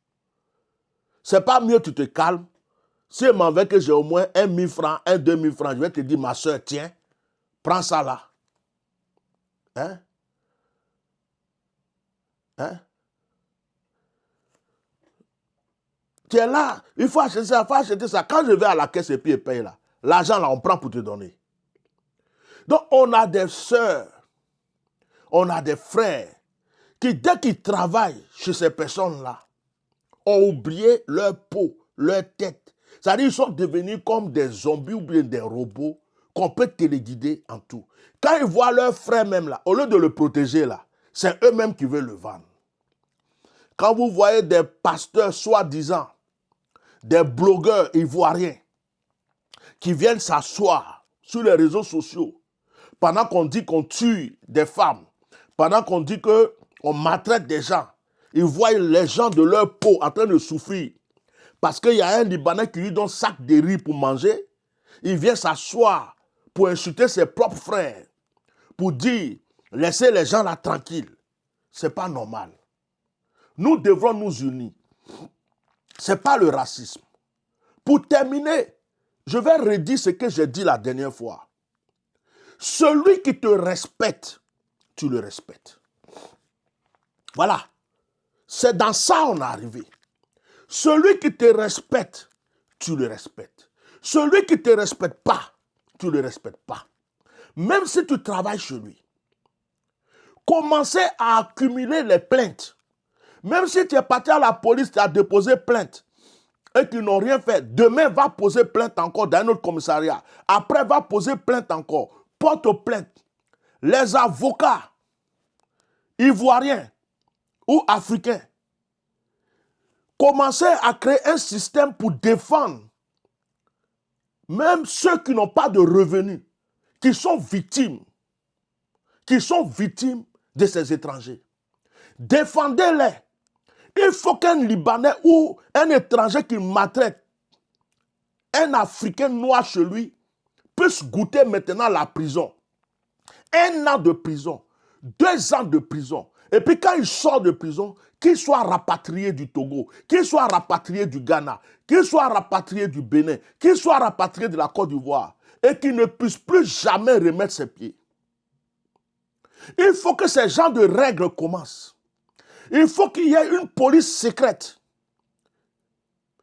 C'est pas mieux tu te calmes. Si je m'en vais que j'ai au moins 1 000 francs, 2 000 francs, je vais te dire, ma soeur, tiens, prends ça là. Hein? Hein? Tu es là, il faut acheter ça, il faut acheter ça. Quand je vais à la caisse et puis je paye là, l'argent là, on prend pour te donner. Donc, on a des sœurs, on a des frères qui, dès qu'ils travaillent chez ces personnes-là, ont oublié leur peau, leur tête. C'est-à-dire qu'ils sont devenus comme des zombies ou bien des robots qu'on peut téléguider en tout. Quand ils voient leur frère même là, au lieu de le protéger là, c'est eux-mêmes qui veulent le vendre. Quand vous voyez des pasteurs soi-disant, des blogueurs ivoiriens, qui viennent s'asseoir sur les réseaux sociaux pendant qu'on dit qu'on tue des femmes, pendant qu'on dit qu'on maltraite des gens. Ils voient les gens de leur peau en train de souffrir. Parce qu'il y a un Libanais qui lui donne un sac de riz pour manger. Il vient s'asseoir pour insulter ses propres frères, pour dire, laissez les gens là tranquilles. Ce n'est pas normal. Nous devrons nous unir. Ce n'est pas le racisme. Pour terminer, je vais redire ce que j'ai dit la dernière fois. Celui qui te respecte, tu le respectes. Voilà. C'est dans ça qu'on est arrivé. Celui qui te respecte, tu le respectes. Celui qui ne te respecte pas, tu ne le respectes pas. Même si tu travailles chez lui. Commencez à accumuler les plaintes. Même si tu es parti à la police, tu as déposé plainte et qu'ils n'ont rien fait, demain va poser plainte encore dans un autre commissariat. Après va poser plainte encore. Porte plainte. Les avocats ivoiriens ou africains, commencez à créer un système pour défendre même ceux qui n'ont pas de revenus, qui sont victimes de ces étrangers. Défendez-les. Il faut qu'un Libanais ou un étranger qui maltraite un Africain noir chez lui puisse goûter maintenant la prison. 1 an de prison, 2 ans de prison. Et puis quand il sort de prison, qu'il soit rapatrié du Togo, qu'il soit rapatrié du Ghana, qu'il soit rapatrié du Bénin, qu'il soit rapatrié de la Côte d'Ivoire, et qu'il ne puisse plus jamais remettre ses pieds. Il faut que ces genres de règles commencent. Il faut qu'il y ait une police secrète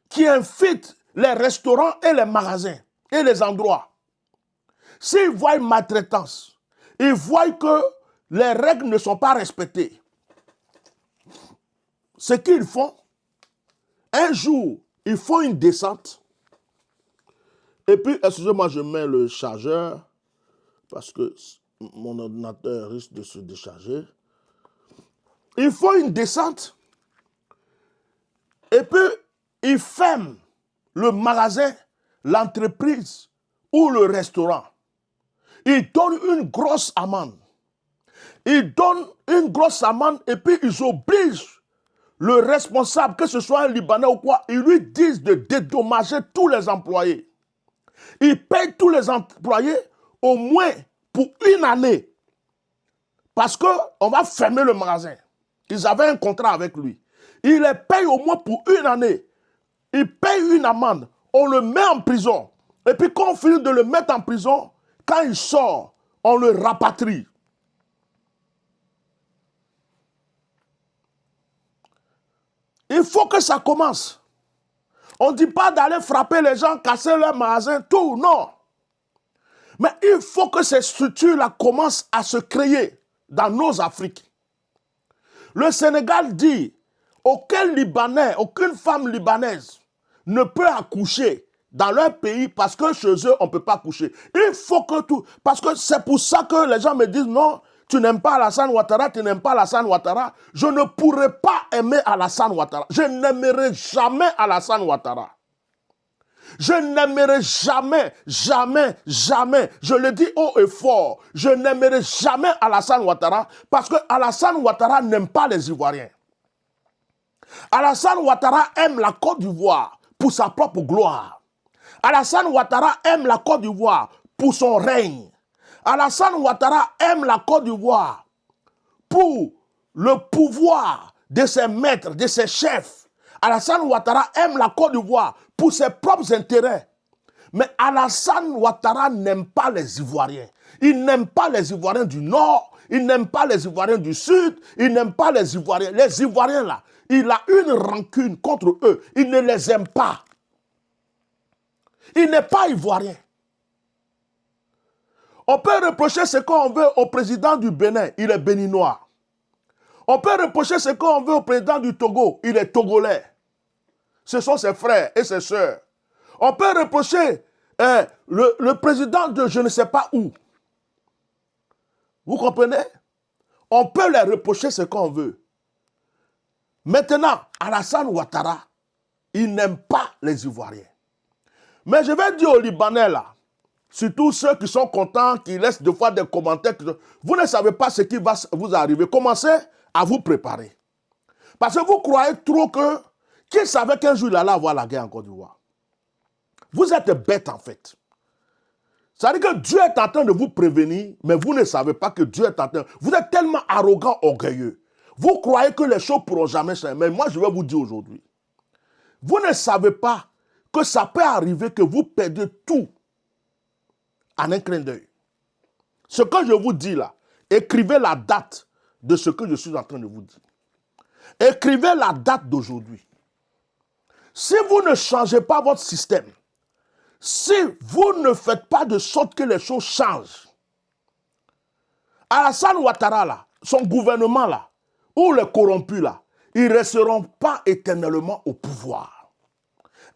qui infiltre les restaurants et les magasins et les endroits. S'ils voient une maltraitance, ils voient que les règles ne sont pas respectées. Ce qu'ils font, un jour, ils font une descente. Et puis, excusez-moi, je mets le chargeur parce que mon ordinateur risque de se décharger. Ils font une descente et puis ils ferment le magasin, l'entreprise ou le restaurant. Ils donnent une grosse amende. Ils donnent une grosse amende et puis ils obligent le responsable, que ce soit un Libanais ou quoi, ils lui disent de dédommager tous les employés. Ils payent tous les employés au moins pour 1 année. Parce qu'on va fermer le magasin. Ils avaient un contrat avec lui. Ils les payent au moins pour 1 année. Ils payent une amende. On le met en prison. Et puis quand on finit de le mettre en prison, quand il sort, on le rapatrie. Il faut que ça commence. On ne dit pas d'aller frapper les gens, casser leurs magasins, tout, non. Mais il faut que ces structures-là commencent à se créer dans nos Afriques. Le Sénégal dit, aucun Libanais, aucune femme libanaise ne peut accoucher dans leur pays parce que chez eux, on ne peut pas accoucher. Il faut que tout... Parce que c'est pour ça que les gens me disent, non, tu n'aimes pas Alassane Ouattara, tu n'aimes pas Alassane Ouattara. Je ne pourrais pas aimer Alassane Ouattara. Je n'aimerai jamais Alassane Ouattara. Je n'aimerai jamais, jamais, jamais, je le dis haut et fort, je n'aimerai jamais Alassane Ouattara parce que Alassane Ouattara n'aime pas les Ivoiriens. Alassane Ouattara aime la Côte d'Ivoire pour sa propre gloire. Alassane Ouattara aime la Côte d'Ivoire pour son règne. Alassane Ouattara aime la Côte d'Ivoire pour le pouvoir de ses maîtres, de ses chefs. Alassane Ouattara aime la Côte d'Ivoire pour ses propres intérêts. Mais Alassane Ouattara n'aime pas les Ivoiriens. Il n'aime pas les Ivoiriens du Nord, il n'aime pas les Ivoiriens du Sud, il n'aime pas les Ivoiriens. Les Ivoiriens là, il a une rancune contre eux. Il ne les aime pas. Il n'est pas Ivoirien. On peut reprocher ce qu'on veut au président du Bénin, il est béninois. On peut reprocher ce qu'on veut au président du Togo, il est togolais. Ce sont ses frères et ses sœurs. On peut reprocher le président de je ne sais pas où. Vous comprenez? On peut les reprocher ce qu'on veut. Maintenant, Alassane Ouattara, il n'aime pas les Ivoiriens. Mais je vais dire aux Libanais là, surtout ceux qui sont contents, qui laissent des fois des commentaires, vous ne savez pas ce qui va vous arriver. Commencez à vous préparer. Parce que vous croyez trop que, qui savait qu'un jour il allait avoir la guerre en Côte d'Ivoire? Vous êtes bêtes en fait. Ça veut dire que Dieu est en train de vous prévenir, mais vous ne savez pas que Dieu est en train. Vous êtes tellement arrogant, orgueilleux. Vous croyez que les choses ne pourront jamais changer. Mais moi, je vais vous dire aujourd'hui, vous ne savez pas que ça peut arriver que vous perdiez tout en un clin d'œil. Ce que je vous dis là, écrivez la date de ce que je suis en train de vous dire. Écrivez la date d'aujourd'hui. Si vous ne changez pas votre système, si vous ne faites pas de sorte que les choses changent, Alassane Ouattara là, son gouvernement là, ou les corrompus là, ils ne resteront pas éternellement au pouvoir.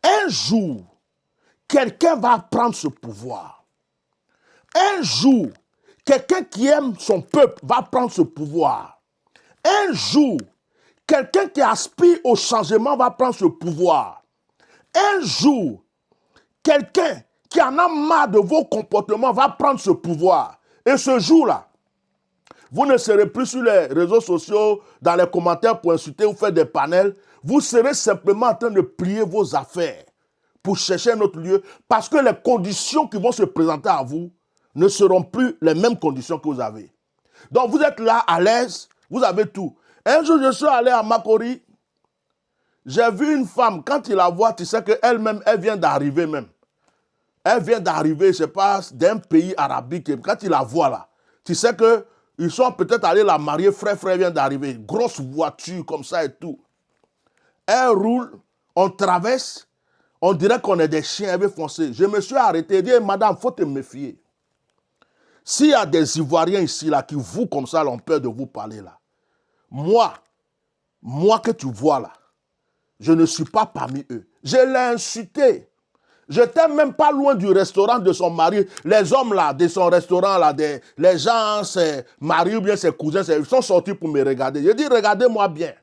Un jour, quelqu'un va prendre ce pouvoir. Un jour, quelqu'un qui aime son peuple va prendre ce pouvoir. Un jour, quelqu'un qui aspire au changement va prendre ce pouvoir. Un jour, quelqu'un qui en a marre de vos comportements va prendre ce pouvoir. Et ce jour-là, vous ne serez plus sur les réseaux sociaux, dans les commentaires pour insulter ou faire des panels. Vous serez simplement en train de plier vos affaires pour chercher un autre lieu parce que les conditions qui vont se présenter à vous ne seront plus les mêmes conditions que vous avez. Donc vous êtes là à l'aise, vous avez tout. Un jour, je suis allé à Makori. J'ai vu une femme, quand il la voit, tu sais qu'elle-même, elle vient d'arriver même. Elle vient d'arriver, je ne sais pas, d'un pays arabique. Quand il la voit là, tu sais qu'ils sont peut-être allés la marier, frère vient d'arriver. Grosse voiture comme ça et tout. Elle roule, on traverse, on dirait qu'on est des chiens, elle veut foncer. Je me suis arrêté et dit, madame, il faut te méfier. S'il y a des Ivoiriens ici là, qui vous comme ça, ont peur de vous parler là. Moi que tu vois là, je ne suis pas parmi eux. Je l'ai insulté. Je n'étais même pas loin du restaurant de son mari. Les hommes là, de son restaurant là, les gens, ses maris ou bien ses cousins, ils sont sortis pour me regarder. Je dis, regardez-moi bien.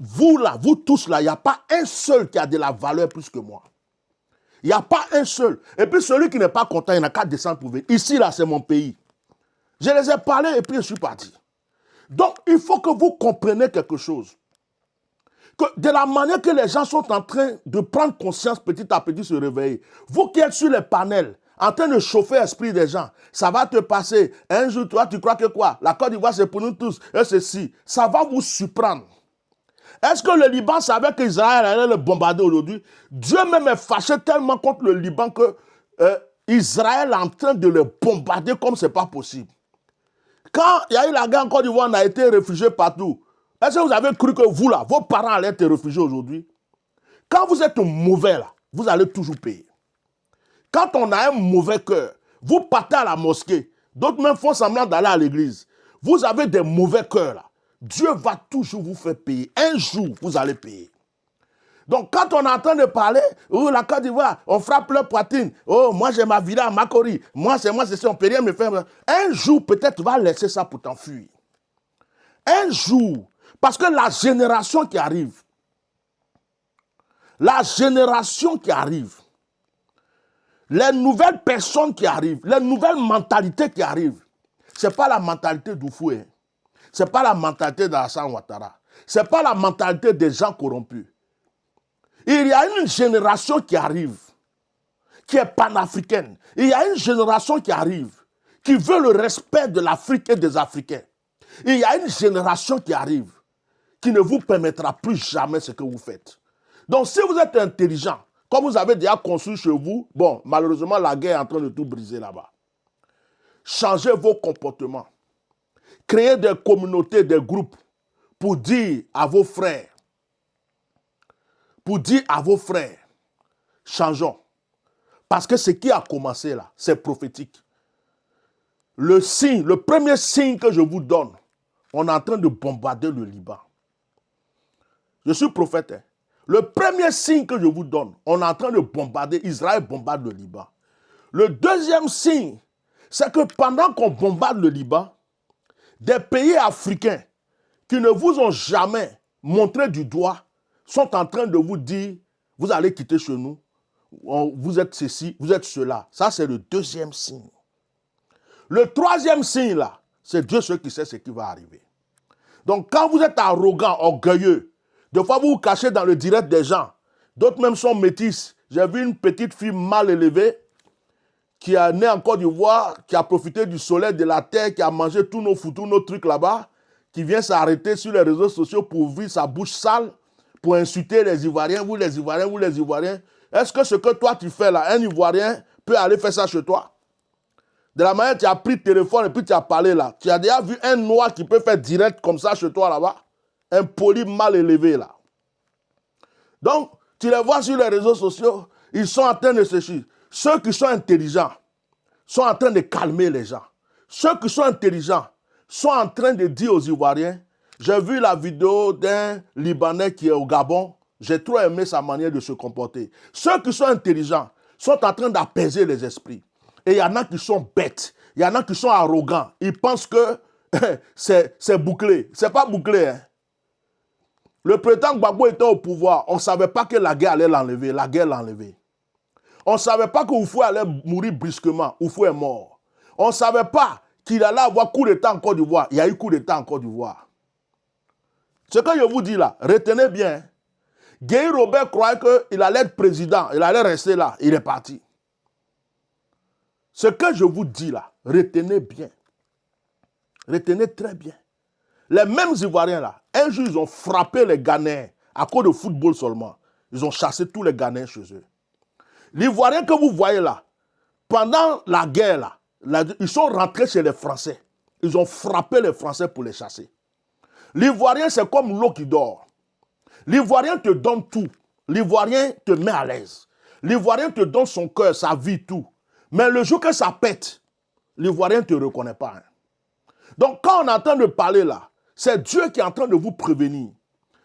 Vous là, vous tous là, il n'y a pas un seul qui a de la valeur plus que moi. Il n'y a pas un seul. Et puis celui qui n'est pas content, il n'a qu'à descendre pour venir. Ici là, c'est mon pays. Je les ai parlé et puis je suis parti. Donc, il faut que vous compreniez quelque chose. Que de la manière que les gens sont en train de prendre conscience petit à petit, se réveiller. Vous qui êtes sur les panels, en train de chauffer l'esprit des gens, ça va te passer. Un jour, toi, tu crois que quoi? La Côte d'Ivoire, c'est pour nous tous. Et ceci, ça va vous surprendre. Est-ce que le Liban savait qu'Israël allait le bombarder aujourd'hui? Dieu même est fâché tellement contre le Liban que Israël est en train de le bombarder comme ce n'est pas possible. Quand il y a eu la guerre en Côte d'Ivoire, on a été réfugiés partout. Est-ce que vous avez cru que vous, là, vos parents allaient être réfugiés aujourd'hui? Quand vous êtes mauvais, là, vous allez toujours payer. Quand on a un mauvais cœur, vous partez à la mosquée, d'autres même font semblant d'aller à l'église. Vous avez des mauvais cœurs, là. Dieu va toujours vous faire payer. Un jour, vous allez payer. Donc, quand on est en train de parler, oh, la Côte d'Ivoire, on frappe leur poitrine. Oh, moi, j'ai ma villa à Makori. Moi, c'est ça, on ne peut rien me faire. Un jour, peut-être, tu vas laisser ça pour t'enfuir. Un jour, parce que la génération qui arrive, les nouvelles personnes qui arrivent, les nouvelles mentalités qui arrivent, ce n'est pas la mentalité d'Oufoué. Ce n'est pas la mentalité d'Alassane Ouattara. Ce n'est pas la mentalité des gens corrompus. Il y a une génération qui arrive, qui est panafricaine. Il y a une génération qui arrive, qui veut le respect de l'Afrique et des Africains. Il y a une génération qui arrive, qui ne vous permettra plus jamais ce que vous faites. Donc si vous êtes intelligent, comme vous avez déjà construit chez vous, bon, malheureusement la guerre est en train de tout briser là-bas. Changez vos comportements. Créez des communautés, des groupes pour dire à vos frères, changeons. Parce que ce qui a commencé là, c'est prophétique. Le premier signe que je vous donne, on est en train de bombarder le Liban. Je suis prophète. Hein. Le premier signe que je vous donne, on est en train de bombarder, Israël bombarde le Liban. Le deuxième signe, c'est que pendant qu'on bombarde le Liban, des pays africains qui ne vous ont jamais montré du doigt sont en train de vous dire, vous allez quitter chez nous, vous êtes ceci, vous êtes cela. Ça, c'est le deuxième signe. Le troisième signe, là, c'est Dieu seul qui sait ce qui va arriver. Donc, quand vous êtes arrogant, orgueilleux, des fois, vous vous cachez dans le direct des gens. D'autres même sont métis. J'ai vu une petite fille mal élevée qui est née en Côte d'Ivoire, qui a profité du soleil, de la terre, qui a mangé tous nos trucs là-bas, qui vient s'arrêter sur les réseaux sociaux pour ouvrir sa bouche sale, pour insulter les Ivoiriens, vous les Ivoiriens, vous les Ivoiriens. Est-ce que ce que toi tu fais là, un Ivoirien peut aller faire ça chez toi? De la manière tu as pris le téléphone et puis tu as parlé là, tu as déjà vu un noir qui peut faire direct comme ça chez toi là-bas? Un poli mal élevé là. Donc, tu les vois sur les réseaux sociaux, ils sont en train de se chier. Ceux qui sont intelligents sont en train de calmer les gens. Ceux qui sont intelligents sont en train de dire aux Ivoiriens, j'ai vu la vidéo d'un Libanais qui est au Gabon, j'ai trop aimé sa manière de se comporter. Ceux qui sont intelligents sont en train d'apaiser les esprits. Et il y en a qui sont bêtes, il y en a qui sont arrogants. Ils pensent que c'est bouclé. Ce n'est pas bouclé. Hein. Le président Gbagbo était au pouvoir. On ne savait pas que la guerre allait l'enlever. La guerre l'a enlevé. On ne savait pas que Oufou allait mourir brusquement. Oufou est mort. On ne savait pas qu'il allait avoir coup d'État en Côte d'Ivoire. Il y a eu coup d'État en Côte d'Ivoire. Ce que je vous dis là, retenez bien. Guy Robert croyait qu'il allait être président. Il allait rester là. Il est parti. Ce que je vous dis là, retenez bien. Retenez très bien. Les mêmes Ivoiriens là, un jour ils ont frappé les Ghanéens à cause de football seulement. Ils ont chassé tous les Ghanéens chez eux. L'Ivoirien que vous voyez là, pendant la guerre là, ils sont rentrés chez les Français. Ils ont frappé les Français pour les chasser. L'Ivoirien c'est comme l'eau qui dort. L'Ivoirien te donne tout. L'Ivoirien te met à l'aise. L'Ivoirien te donne son cœur, sa vie, tout. Mais le jour que ça pète, l'Ivoirien ne te reconnaît pas. Hein. Donc quand on est en train de parler là, c'est Dieu qui est en train de vous prévenir.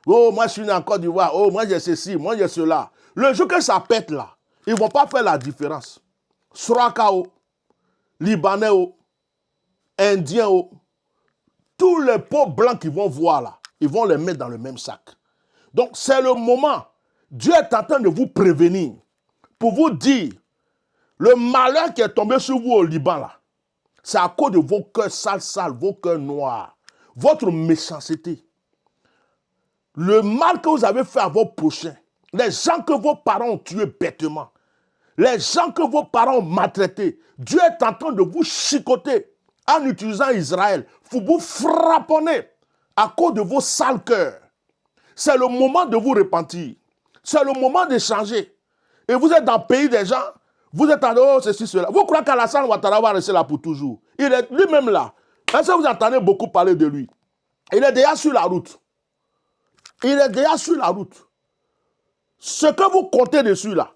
Oh, moi je suis né en Côte d'Ivoire. Oh, moi j'ai ceci, moi j'ai cela. Le jour que ça pète là, ils ne vont pas faire la différence. Srakao, Libanais, Indiens, tous les peaux blancs qu'ils vont voir là, ils vont les mettre dans le même sac. Donc c'est le moment. Dieu est en train de vous prévenir pour vous dire le malheur qui est tombé sur vous au Liban là, c'est à cause de vos cœurs sales, vos cœurs noirs, votre méchanceté. Le mal que vous avez fait à vos prochains, les gens que vos parents ont tués bêtement, les gens que vos parents ont maltraités, Dieu est en train de vous chicoter en utilisant Israël pour vous frapponner à cause de vos sales cœurs. C'est le moment de vous repentir. C'est le moment de changer. Et vous êtes dans le pays des gens, vous êtes en oh, ceci, cela. Vous croyez qu'Alassane Ouattara va rester là pour toujours? Il est lui-même là. Est-ce que vous entendez beaucoup parler de lui? Il est déjà sur la route. Il est déjà sur la route. Ce que vous comptez dessus là,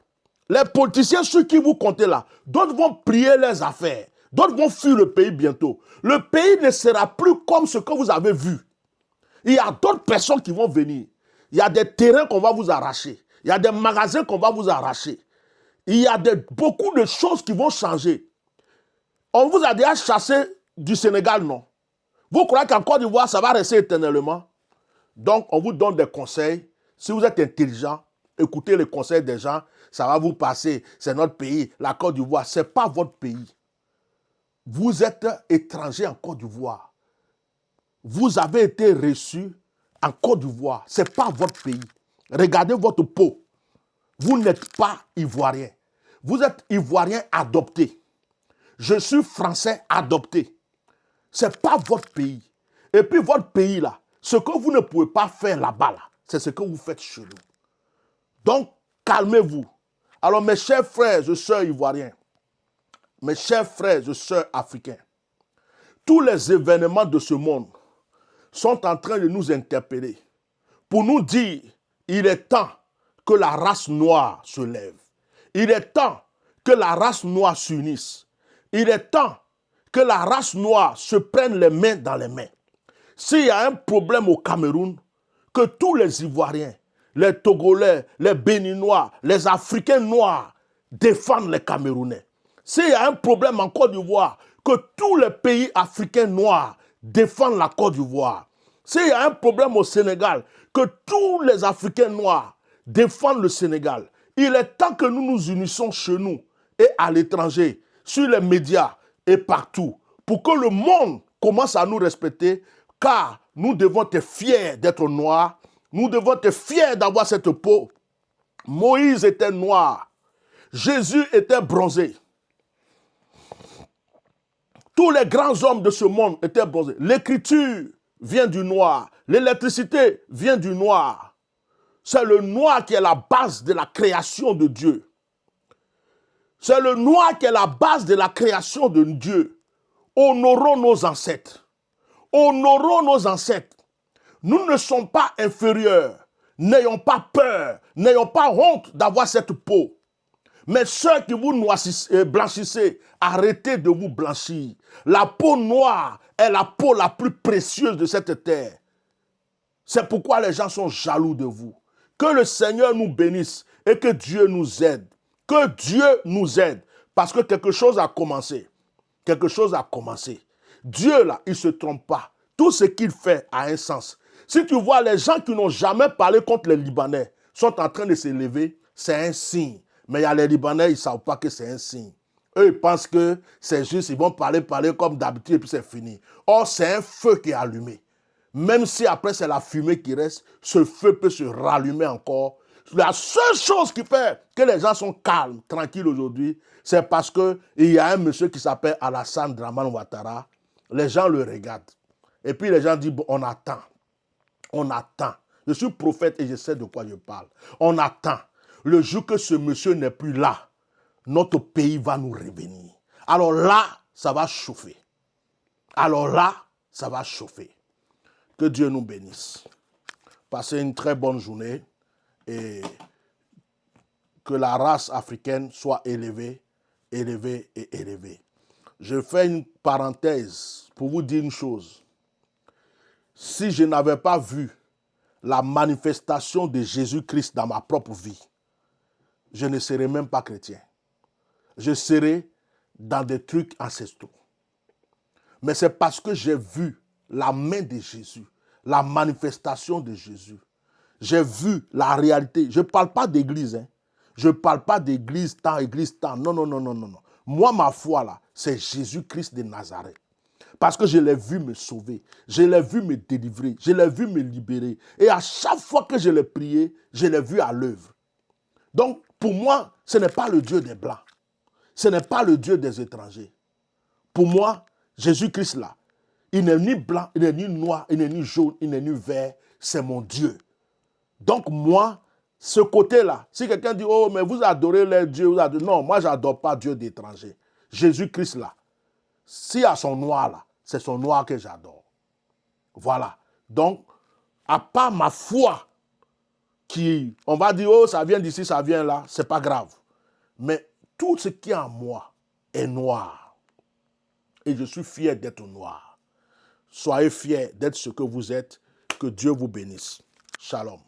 les politiciens sur qui vous comptez là, d'autres vont plier leurs affaires. D'autres vont fuir le pays bientôt. Le pays ne sera plus comme ce que vous avez vu. Il y a d'autres personnes qui vont venir. Il y a des terrains qu'on va vous arracher. Il y a des magasins qu'on va vous arracher. Il y a beaucoup de choses qui vont changer. On vous a déjà chassé du Sénégal, non? Vous croyez qu'en Côte d'Ivoire, ça va rester éternellement? Donc, on vous donne des conseils. Si vous êtes intelligent, écoutez les conseils des gens. Ça va vous passer. C'est notre pays. La Côte d'Ivoire, ce n'est pas votre pays. Vous êtes étranger en Côte d'Ivoire. Vous avez été reçu en Côte d'Ivoire. Ce n'est pas votre pays. Regardez votre peau. Vous n'êtes pas ivoirien. Vous êtes ivoirien adopté. Je suis français adopté. Ce n'est pas votre pays. Et puis votre pays là, ce que vous ne pouvez pas faire là-bas, là, c'est ce que vous faites chez nous. Donc, calmez-vous. Alors mes chers frères et sœurs ivoiriens, mes chers frères et sœurs africains, tous les événements de ce monde sont en train de nous interpeller pour nous dire il est temps que la race noire se lève. Il est temps que la race noire s'unisse. Il est temps que la race noire se prenne les mains dans les mains. S'il y a un problème au Cameroun, que tous les Ivoiriens, les Togolais, les Béninois, les Africains noirs défendent les Camerounais. S'il y a un problème en Côte d'Ivoire, que tous les pays africains noirs défendent la Côte d'Ivoire. S'il y a un problème au Sénégal, que tous les Africains noirs défendent le Sénégal. Il est temps que nous nous unissons chez nous et à l'étranger, sur les médias et partout, pour que le monde commence à nous respecter, car nous devons être fiers d'être noirs, nous devons être fiers d'avoir cette peau. Moïse était noir, Jésus était bronzé. Tous les grands hommes de ce monde étaient bronzés. L'écriture vient du noir, l'électricité vient du noir. C'est le noir qui est la base de la création de Dieu. C'est le noir qui est la base de la création de Dieu. Honorons nos ancêtres. Honorons nos ancêtres. Nous ne sommes pas inférieurs. N'ayons pas peur. N'ayons pas honte d'avoir cette peau. Mais ceux qui vous blanchissez, arrêtez de vous blanchir. La peau noire est la peau la plus précieuse de cette terre. C'est pourquoi les gens sont jaloux de vous. Que le Seigneur nous bénisse et que Dieu nous aide. Que Dieu nous aide. Parce que quelque chose a commencé. Quelque chose a commencé. Dieu, là, il ne se trompe pas. Tout ce qu'il fait a un sens. Si tu vois les gens qui n'ont jamais parlé contre les Libanais sont en train de s'élever, c'est un signe. Mais il y a les Libanais, ils ne savent pas que c'est un signe. Eux, ils pensent que c'est juste, ils vont parler comme d'habitude et puis c'est fini. Or, c'est un feu qui est allumé. Même si après c'est la fumée qui reste, ce feu peut se rallumer encore. La seule chose qui fait que les gens sont calmes, tranquilles aujourd'hui, c'est parce qu'il y a un monsieur qui s'appelle Alassane Dramane Ouattara. Les gens le regardent. Et puis les gens disent, bon, on attend. On attend. Je suis prophète et je sais de quoi je parle. On attend. Le jour que ce monsieur n'est plus là, notre pays va nous revenir. Alors là, ça va chauffer. Alors là, ça va chauffer. Que Dieu nous bénisse. Passez une très bonne journée et que la race africaine soit élevée, élevée et élevée. Je fais une parenthèse pour vous dire une chose. Si je n'avais pas vu la manifestation de Jésus-Christ dans ma propre vie, je ne serais même pas chrétien. Je serais dans des trucs ancestraux. Mais c'est parce que j'ai vu la main de Jésus, la manifestation de Jésus. J'ai vu la réalité. Je ne parle pas d'église. Je ne parle pas d'église tant, église tant. Non, non, non, non, non. Moi, ma foi, là, c'est Jésus-Christ de Nazareth. Parce que je l'ai vu me sauver. Je l'ai vu me délivrer. Je l'ai vu me libérer. Et à chaque fois que je l'ai prié, je l'ai vu à l'œuvre. Donc, pour moi, ce n'est pas le Dieu des Blancs. Ce n'est pas le Dieu des étrangers. Pour moi, Jésus-Christ là, il n'est ni blanc, il n'est ni noir, il n'est ni jaune, il n'est ni vert. C'est mon Dieu. Donc moi, ce côté-là, si quelqu'un dit, oh, mais vous adorez les dieux, vous adorez... Non, moi, je n'adore pas Dieu d'étranger. Jésus-Christ là, s'il y a son noir là, c'est son noir que j'adore. Voilà. Donc, à part ma foi, qui, on va dire, oh, ça vient d'ici, ça vient là, c'est pas grave. Mais tout ce qui est en moi est noir. Et je suis fier d'être noir. Soyez fiers d'être ce que vous êtes. Que Dieu vous bénisse. Shalom.